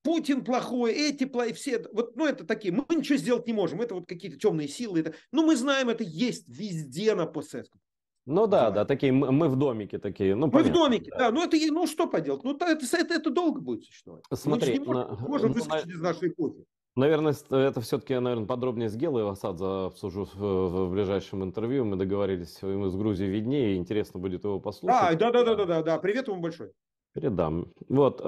Путин плохой, эти плохие, все, вот, ну, это такие, мы ничего сделать не можем, это вот какие-то темные силы, это, ну, мы знаем, это есть везде на постсоветском Ну да, да, диване. такие, мы в домике такие, ну Мы в понятно. домике, да, ну, это, ну, что поделать, ну, это долго будет существовать. Мы же не Смотри, можем выскочить из нашей эпохи. наверное, это все-таки, наверное, подробнее с Гелой Асадзе обсужу в ближайшем интервью. Мы договорились, ему с Грузией виднее, интересно будет его послушать. Да, привет ему большой. Передам. Вот,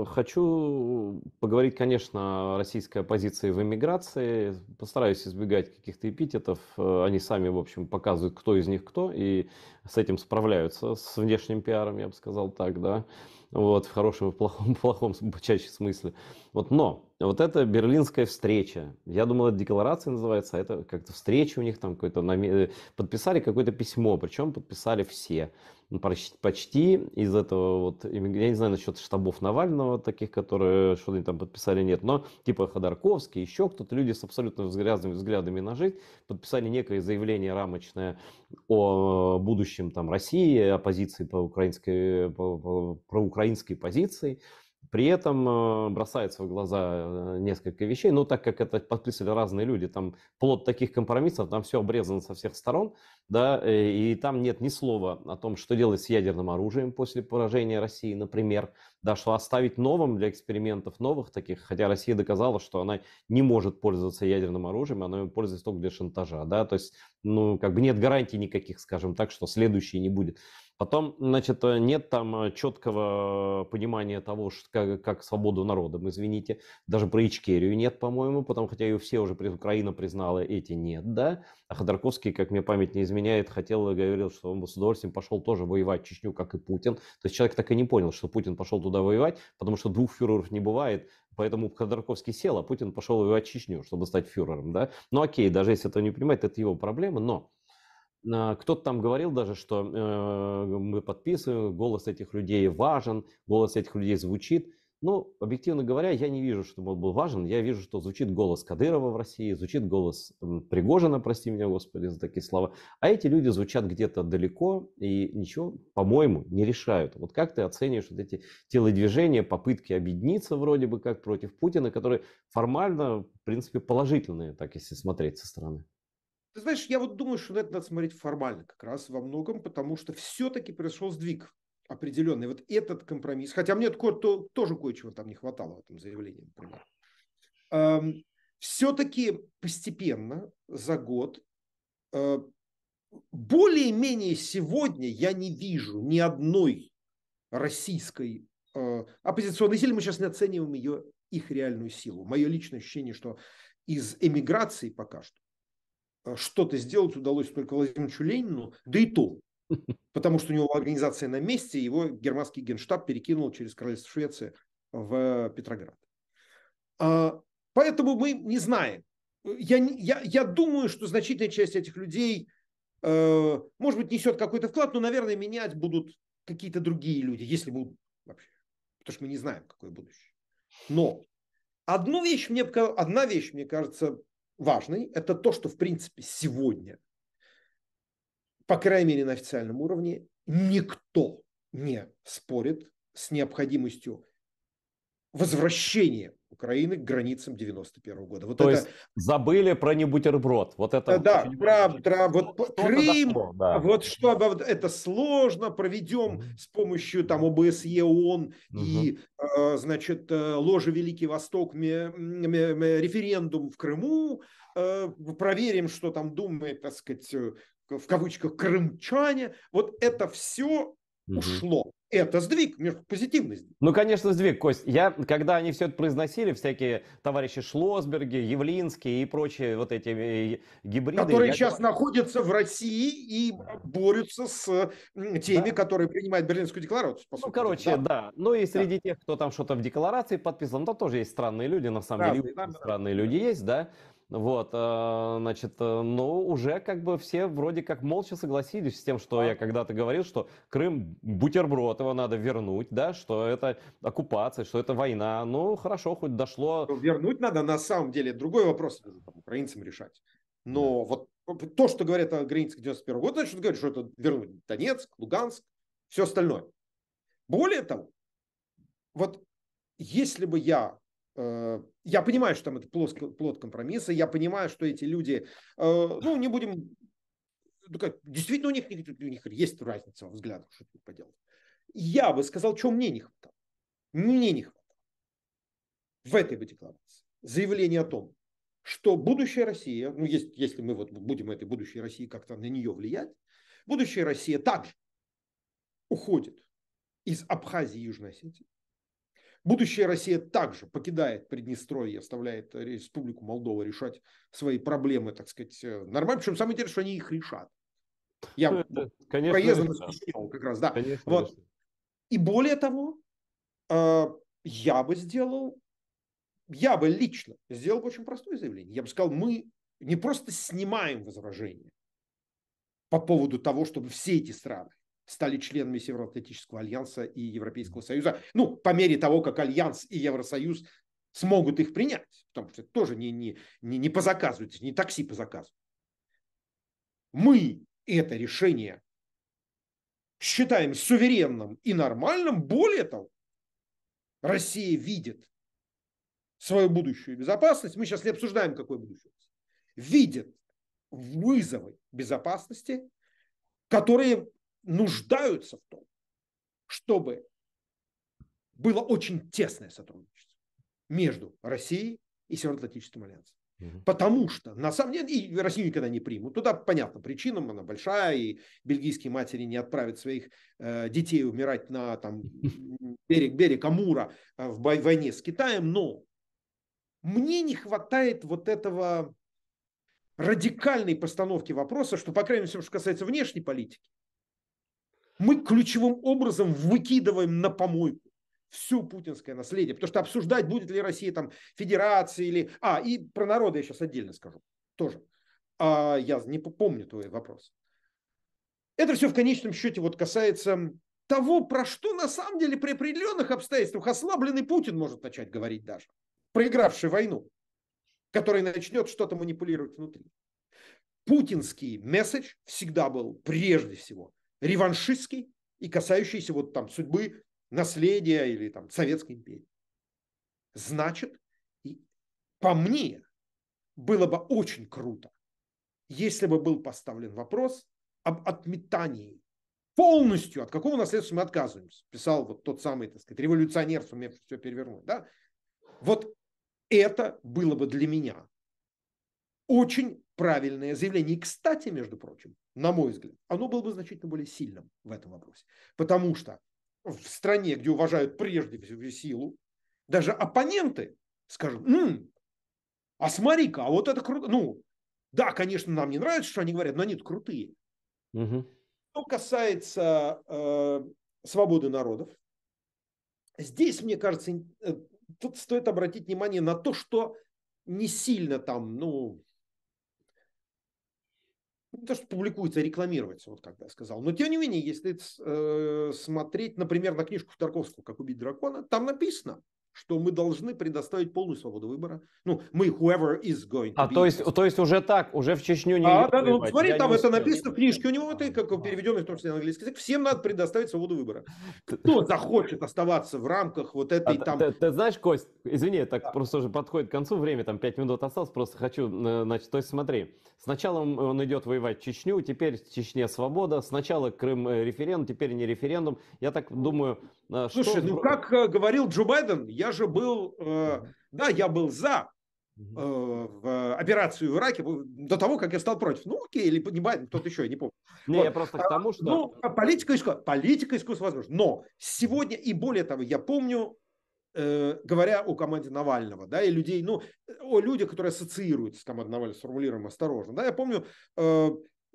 хочу поговорить, конечно, о российской оппозиции в эмиграции. Постараюсь избегать каких-то эпитетов. Они сами, в общем, показывают, кто из них кто, и с этим справляются, с внешним пиаром, я бы сказал так, да. Вот, в хорошем и в плохом, плохом чаще смысле. Вот, но вот эта берлинская встреча, я думал, это декларация называется, а это как-то встреча у них там какой-то, подписали какое-то письмо, причем подписали все. Ну, почти из этого вот, я не знаю насчет штабов Навального, таких, которые что-то там подписали, нет, но типа Ходорковский, еще кто-то, люди с абсолютно разными взглядами на жизнь, подписали некое заявление рамочное о будущем там России, о позиции по украинской, проукраинской позиции. При этом бросается в глаза несколько вещей, но так как это подписывали разные люди, там плод таких компромиссов, там все обрезано со всех сторон, да, и там нет ни слова о том, что делать с ядерным оружием после поражения России, например, да, что оставить новым для экспериментов новых таких, хотя Россия доказала, что она не может пользоваться ядерным оружием, она им пользуется только для шантажа, да, то есть, ну, как бы нет гарантий никаких, скажем так, что следующий не будет. Потом, значит, нет там четкого понимания того, как свободу народам, извините. Даже про Ичкерию нет, по-моему, потому хотя ее все уже Украина признала, эти нет, да. А Ходорковский, как мне память не изменяет, хотел и говорил, что он бы с удовольствием пошел тоже воевать в Чечню, как и Путин. То есть человек так и не понял, что Путин пошел туда воевать, потому что двух фюреров не бывает, поэтому Ходорковский сел, а Путин пошел воевать в Чечню, чтобы стать фюрером, да. Ну окей, даже если это не понимает, это его проблема, но кто-то там говорил даже, что мы подписываем, голос этих людей важен, голос этих людей звучит. Ну, объективно говоря, я не вижу, что он был важен. Я вижу, что звучит голос Кадырова в России, звучит голос Пригожина, прости меня, Господи, за такие слова. А эти люди звучат где-то далеко и ничего, по-моему, не решают. Вот как ты оцениваешь вот эти телодвижения, попытки объединиться вроде бы как против Путина, которые формально, в принципе, положительные, так если смотреть со стороны? Ты знаешь, я вот думаю, что на это надо смотреть формально как раз во многом, потому что все-таки произошел сдвиг определенный. Вот этот компромисс, хотя мне тоже кое-чего там не хватало в этом заявлении, например. Все-таки постепенно за год более-менее сегодня я не вижу ни одной российской оппозиционной силы, мы сейчас не оцениваем их реальную силу. Мое личное ощущение, что из эмиграции пока что что-то сделать удалось только Владимиру Ленину, да и то, потому что у него организация на месте, его германский генштаб перекинул через королевство Швеции в Петроград. Поэтому мы не знаем. Я думаю, что значительная часть этих людей, может быть, несет какой-то вклад, но, наверное, менять будут какие-то другие люди, если будут вообще. Потому что мы не знаем, какое будущее. Но одна вещь, мне кажется, важной, это то, что, в принципе, сегодня, по крайней мере, на официальном уровне, никто не спорит с необходимостью возвращения Украины к границам 91 года. Вот То это, есть забыли про не бутерброд. Вот это да, очень важно. вот Что-то Крым, дошло, да. вот что вот это сложно, проведем Мгм. с помощью там ОБСЕ, ООН Мгм. и, значит, ложа Великий Восток, референдум в Крыму, проверим, что там думает, так сказать, в кавычках, крымчане. Вот это все Мгм. ушло. это сдвиг, позитивный сдвиг. Ну, конечно, сдвиг, Кость. Когда они все это произносили, всякие товарищи Шлосберги, Явлинские и прочие вот эти гибриды. Которые сейчас находятся в России и борются с теми, которые принимают Берлинскую декларацию. Ну, короче, да. Ну и среди тех, кто там что-то в декларации подписал, там тоже есть странные люди, на самом деле. Странные люди есть, да. Вот, значит, ну, уже как бы все вроде как молча согласились с тем, что я когда-то говорил, что Крым бутерброд, его надо вернуть, да, что это оккупация, что это война. Ну, хорошо, хоть дошло. Вернуть надо, на самом деле, другой вопрос украинцам решать. Но вот то, что говорят о границах 91 года, значит, говорят, что это вернуть Донецк, Луганск, все остальное. Более того, вот если бы я понимаю, что там это плод компромисса, я понимаю, что эти люди, ну, не будем, действительно у них есть разница во взглядах, что тут поделать. Я бы сказал, что мне не хватало. Мне не хватало в этой бы декларации заявление о том, что будущая Россия, ну, если мы вот будем этой будущей России как-то на нее влиять, будущая Россия также уходит из Абхазии и Южной Осетии. Будущая Россия также покидает Приднестровье и оставляет Республику Молдова решать свои проблемы, так сказать, нормально. Причем самое интересное, что они их решат. Я проездом исключил как раз, да. Конечно, вот. И более того, я бы лично сделал очень простое заявление. Я бы сказал, мы не просто снимаем возражения по поводу того, чтобы все эти страны стали членами Североатлантического альянса и Европейского Союза, ну, по мере того, как Альянс и Евросоюз смогут их принять, потому что это тоже не по заказу, не такси по заказу. Мы это решение считаем суверенным и нормальным. Более того, Россия видит свою будущую безопасность. Мы сейчас не обсуждаем, какое будущее. Видит вызовы безопасности, которые нуждаются в том, чтобы было очень тесное сотрудничество между Россией и Североатлантическим альянсом. Потому что, на самом деле, и Россию никогда не примут. Туда, понятно, причинам, она большая, и бельгийские матери не отправят своих детей умирать на там, берег Амура в войне с Китаем, но мне не хватает вот этого радикальной постановки вопроса, что, по крайней мере, что касается внешней политики, мы ключевым образом выкидываем на помойку все путинское наследие. Потому что обсуждать, будет ли Россия там федерацией или... и про народы я сейчас отдельно скажу тоже. Я не помню твой вопрос. Это все в конечном счете вот касается того, про что на самом деле при определенных обстоятельствах ослабленный Путин может начать говорить даже. Проигравший войну, который начнет что-то манипулировать внутри. Путинский месседж всегда был прежде всего реваншистский и касающийся вот там судьбы, наследия или там Советской империи. Значит, по мне, было бы очень круто, если бы был поставлен вопрос об отметании полностью, от какого наследства мы отказываемся. Писал вот тот самый, так сказать, революционер, сумевший все перевернуть. Да? Вот это было бы для меня очень правильное заявление. И, кстати, между прочим, на мой взгляд, оно было бы значительно более сильным в этом вопросе. Потому что в стране, где уважают прежде всего силу, даже оппоненты скажут, а смотри-ка, а вот это круто. Ну, да, конечно, нам не нравится, что они говорят, но они крутые. Что касается свободы народов, здесь, мне кажется, тут стоит обратить внимание на то, что не сильно там, не то, что публикуется, а рекламируется, вот как я сказал. Но, тем не менее, если смотреть, например, на книжку Тарковского «Как убить дракона», там написано, что мы должны предоставить полную свободу выбора. Ну, мы, whoever is going to be. То есть уже так, уже в Чечню не да, ну, смотри, там это написано в книжке у него, это как переведенный в том числе на английский язык. Всем надо предоставить свободу выбора. Кто захочет оставаться в рамках вот этой там... Ты знаешь, Кость, извини, так просто уже подходит к концу, время там 5 минут осталось, просто хочу, значит, то есть смотри, сначала он идет воевать в Чечню, теперь в Чечне свобода, сначала Крым референдум, теперь не референдум. Я так думаю, Слушай, как говорил Джо Байден, я же был, я был за в операцию в Ираке до того, как я стал против. Ну, окей, или не Байден, кто-то еще, я не помню. Не, я Вот. просто к тому, Ну, что... политика искусства возможно. Но сегодня, и более того, я помню, говоря о команде Навального, да, и людей, ну, о людях, которые ассоциируются с командой Навального, сформулируем осторожно, да, я помню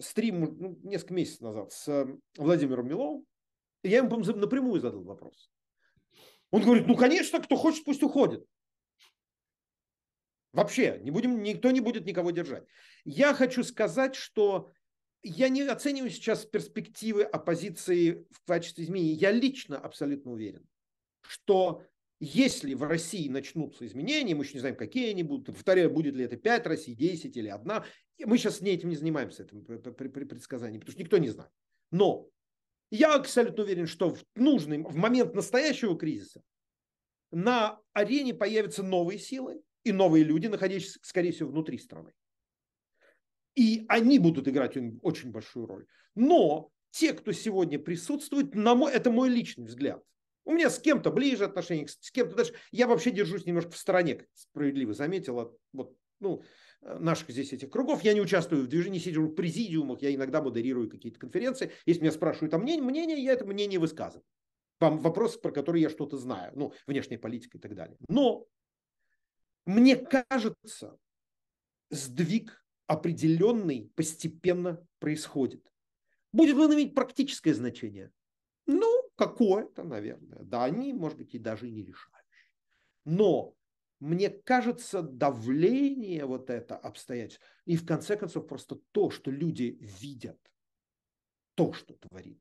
стрим ну, несколько месяцев назад с Владимиром Миловым, и я ему напрямую задал вопрос. Он говорит, ну, конечно, кто хочет, пусть уходит. Вообще, никто не будет никого держать. Я хочу сказать, что я не оцениваю сейчас перспективы оппозиции в качестве изменений. Я лично абсолютно уверен, что если в России начнутся изменения, мы еще не знаем, какие они будут, повторяю, будет ли это 5 Россий, 10 или 1, мы сейчас этим не занимаемся, этим предсказанием, потому что никто не знает. Но я абсолютно уверен, что в момент настоящего кризиса на арене появятся новые силы и новые люди, находящиеся, скорее всего, внутри страны. И они будут играть очень большую роль. Но те, кто сегодня присутствует, это мой личный взгляд. У меня с кем-то ближе отношения, с кем-то дальше. Я вообще держусь немножко в стороне, как справедливо заметила, вот, ну, наших здесь этих кругов. Я не участвую в движении, сижу в президиумах, я иногда модерирую какие-то конференции. Если меня спрашивают о мнении, я это мнение высказываю. Там вопросы, про которые я что-то знаю, ну, внешняя политика и так далее. Но мне кажется, сдвиг определенный постепенно происходит. Будет ли он иметь практическое значение? Ну, какое-то, наверное. Да, они, может быть, и даже и не решающие. Но мне кажется, давление вот это обстоятельство, и в конце концов просто то, что люди видят, то, что творит,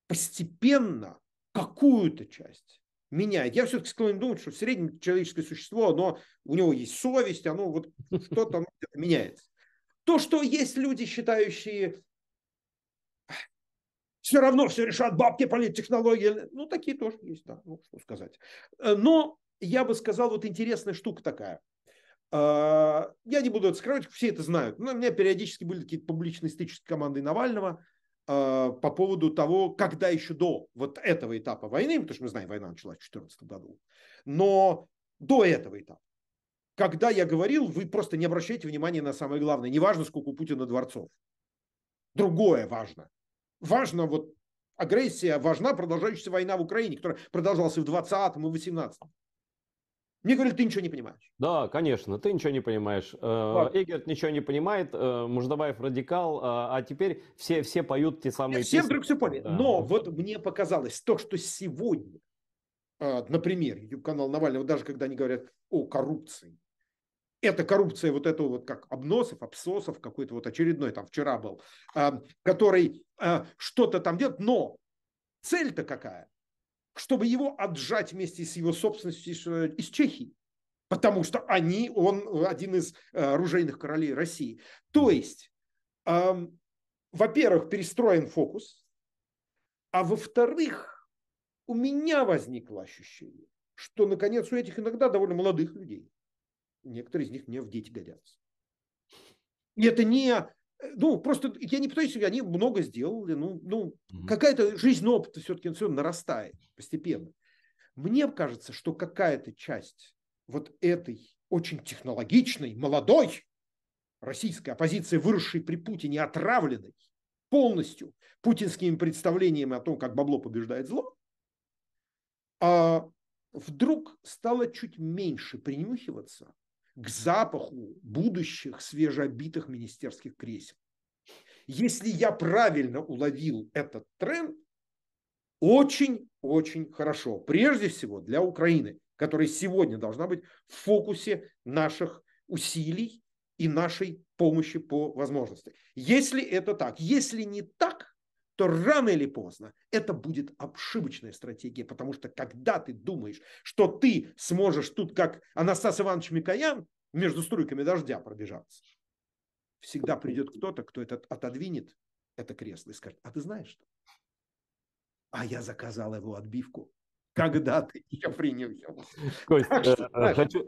постепенно какую-то часть меняет. Я все-таки склонен думать, что в среднем человеческое существо, у него есть совесть, оно вот что-то меняется. То, что есть люди, считающие, все равно все решат бабки, политтехнологии, ну, такие тоже есть, да, ну, что сказать. Но я бы сказал, вот интересная штука такая. Я не буду это скрывать, все это знают. Но у меня периодически были какие-то публичные стычки с командой Навального по поводу того, когда еще до вот этого этапа войны, потому что мы знаем, война началась в 2014 году, но до этого этапа, когда я говорил, вы просто не обращайте внимания на самое главное. Не важно, сколько у Путина дворцов. Другое важно. Важно вот агрессия, важна продолжающаяся война в Украине, которая продолжалась и в 20-м, и в 18-м. Мне говорят, ты ничего не понимаешь. Да, конечно, ты ничего не понимаешь. Вот. Эггерт ничего не понимает, Муждабаев радикал, а теперь все поют те самые Всем песни. вдруг все поняли. Да. Но вот мне показалось то, что сегодня, например, YouTube-канал Навального, даже когда они говорят о коррупции, это коррупция вот этого вот как Обносов, Обсосов, какой-то вот очередной там вчера был, который что-то там делает, но цель-то какая? Чтобы его отжать вместе с его собственностью из Чехии. Потому что он один из оружейных королей России. То есть, во-первых, перестроен фокус, а во-вторых, у меня возникло ощущение, что, наконец, у этих иногда довольно молодых людей, некоторые из них мне в дети годятся. И это не... Ну, просто я не пытаюсь, они много сделали, какая-то жизнь опыта все-таки все нарастает постепенно. Мне кажется, что какая-то часть вот этой очень технологичной, молодой российской оппозиции, выросшей при Путине, отравленной полностью путинскими представлениями о том, как бабло побеждает зло, вдруг стало чуть меньше принюхиваться к запаху будущих свежеобитых министерских кресел. Если я правильно уловил этот тренд, очень-очень хорошо. Прежде всего для Украины, которая сегодня должна быть в фокусе наших усилий и нашей помощи по возможности. Если это так, если не так, то рано или поздно это будет ошибочная стратегия, потому что когда ты думаешь, что ты сможешь тут, как Анастас Иванович Микоян, между струйками дождя пробежаться, всегда придет кто-то, кто это отодвинет, это кресло, и скажет, а ты знаешь что? А я заказал его отбивку. когда ты ее принюхивался. Кость, Так что,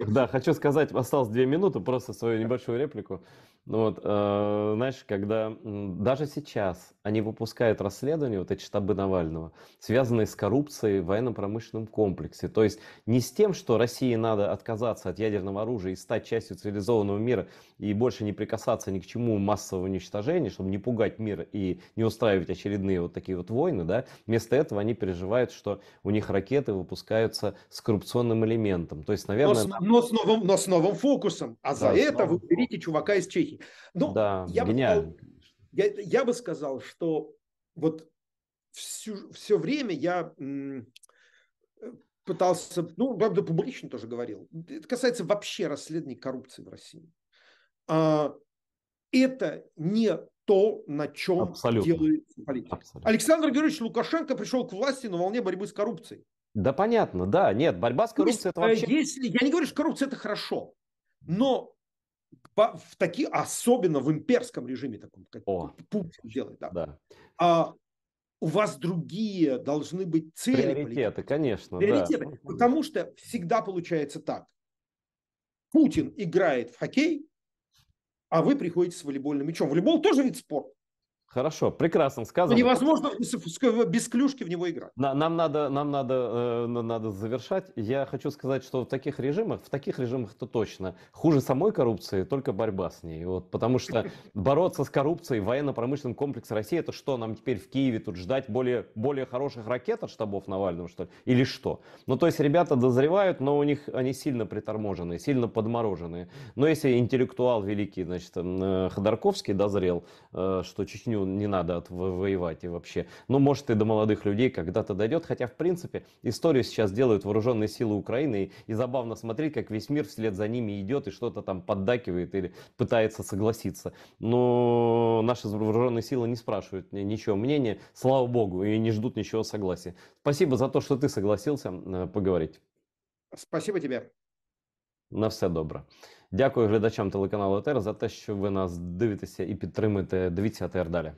знаешь, хочу сказать, осталось 2 минуты, просто свою небольшую реплику. Ну вот, знаешь, когда даже сейчас они выпускают расследования, вот эти штабы Навального, связанные с коррупцией в военно-промышленном комплексе. То есть не с тем, что России надо отказаться от ядерного оружия и стать частью цивилизованного мира и больше не прикасаться ни к чему массового уничтожения, чтобы не пугать мир и не устраивать очередные вот такие вот войны, да. Вместо этого они переживают, что у них ракеты выпускаются с коррупционным элементом. То есть, наверное, но с новым фокусом. А за да, это вы снова, уберите чувака из Чехии. Но да, гениально, конечно. я бы сказал, что вот все время я пытался, ну, правда, публично тоже говорил. Это касается вообще расследований коррупции в России. Это не то, на чем Абсолютно, делает политика. абсолютно. Александр Георгиевич Лукашенко пришел к власти на волне борьбы с коррупцией. Да, понятно, да, нет, борьба с То есть, коррупцией это вообще... если я не говорю, что коррупция это хорошо, но в такие, особенно в имперском режиме, таком, как О, Путин делает, да, да. а у вас другие должны быть цели Приоритеты, политические, конечно, да. приоритеты, Ну, конечно. потому что всегда получается так. Путин играет в хоккей, а вы приходите с волейбольным мячом. Волейбол тоже вид спорта. Хорошо, прекрасно Но сказано. невозможно без клюшки в него играть. Нам надо завершать. Я хочу сказать, что в таких режимах это точно хуже самой коррупции, только борьба с ней. Вот, потому что бороться с коррупцией в военно-промышленном комплексе России, это что, нам теперь в Киеве тут ждать более хороших ракет от штабов Навального, что ли? Или что? Ну, то есть ребята дозревают, но у них они сильно приторможенные, сильно подмороженные. Но если интеллектуал великий, значит, Ходорковский дозрел, что Чечню не надо воевать и вообще. Ну, может, и до молодых людей когда-то дойдет. Хотя, в принципе, историю сейчас делают вооруженные силы Украины. И забавно смотреть, как весь мир вслед за ними идет и что-то там поддакивает или пытается согласиться. Но наши вооруженные силы не спрашивают ничего мнения, слава богу, и не ждут ничего согласия. Спасибо за то, що ти согласился поговорити. Спасибо тебе. На все добре. Дякую глядачам телеканалу ЕТР за те, що ви нас дивитеся і підтримуєте. Дивіться АТР далі.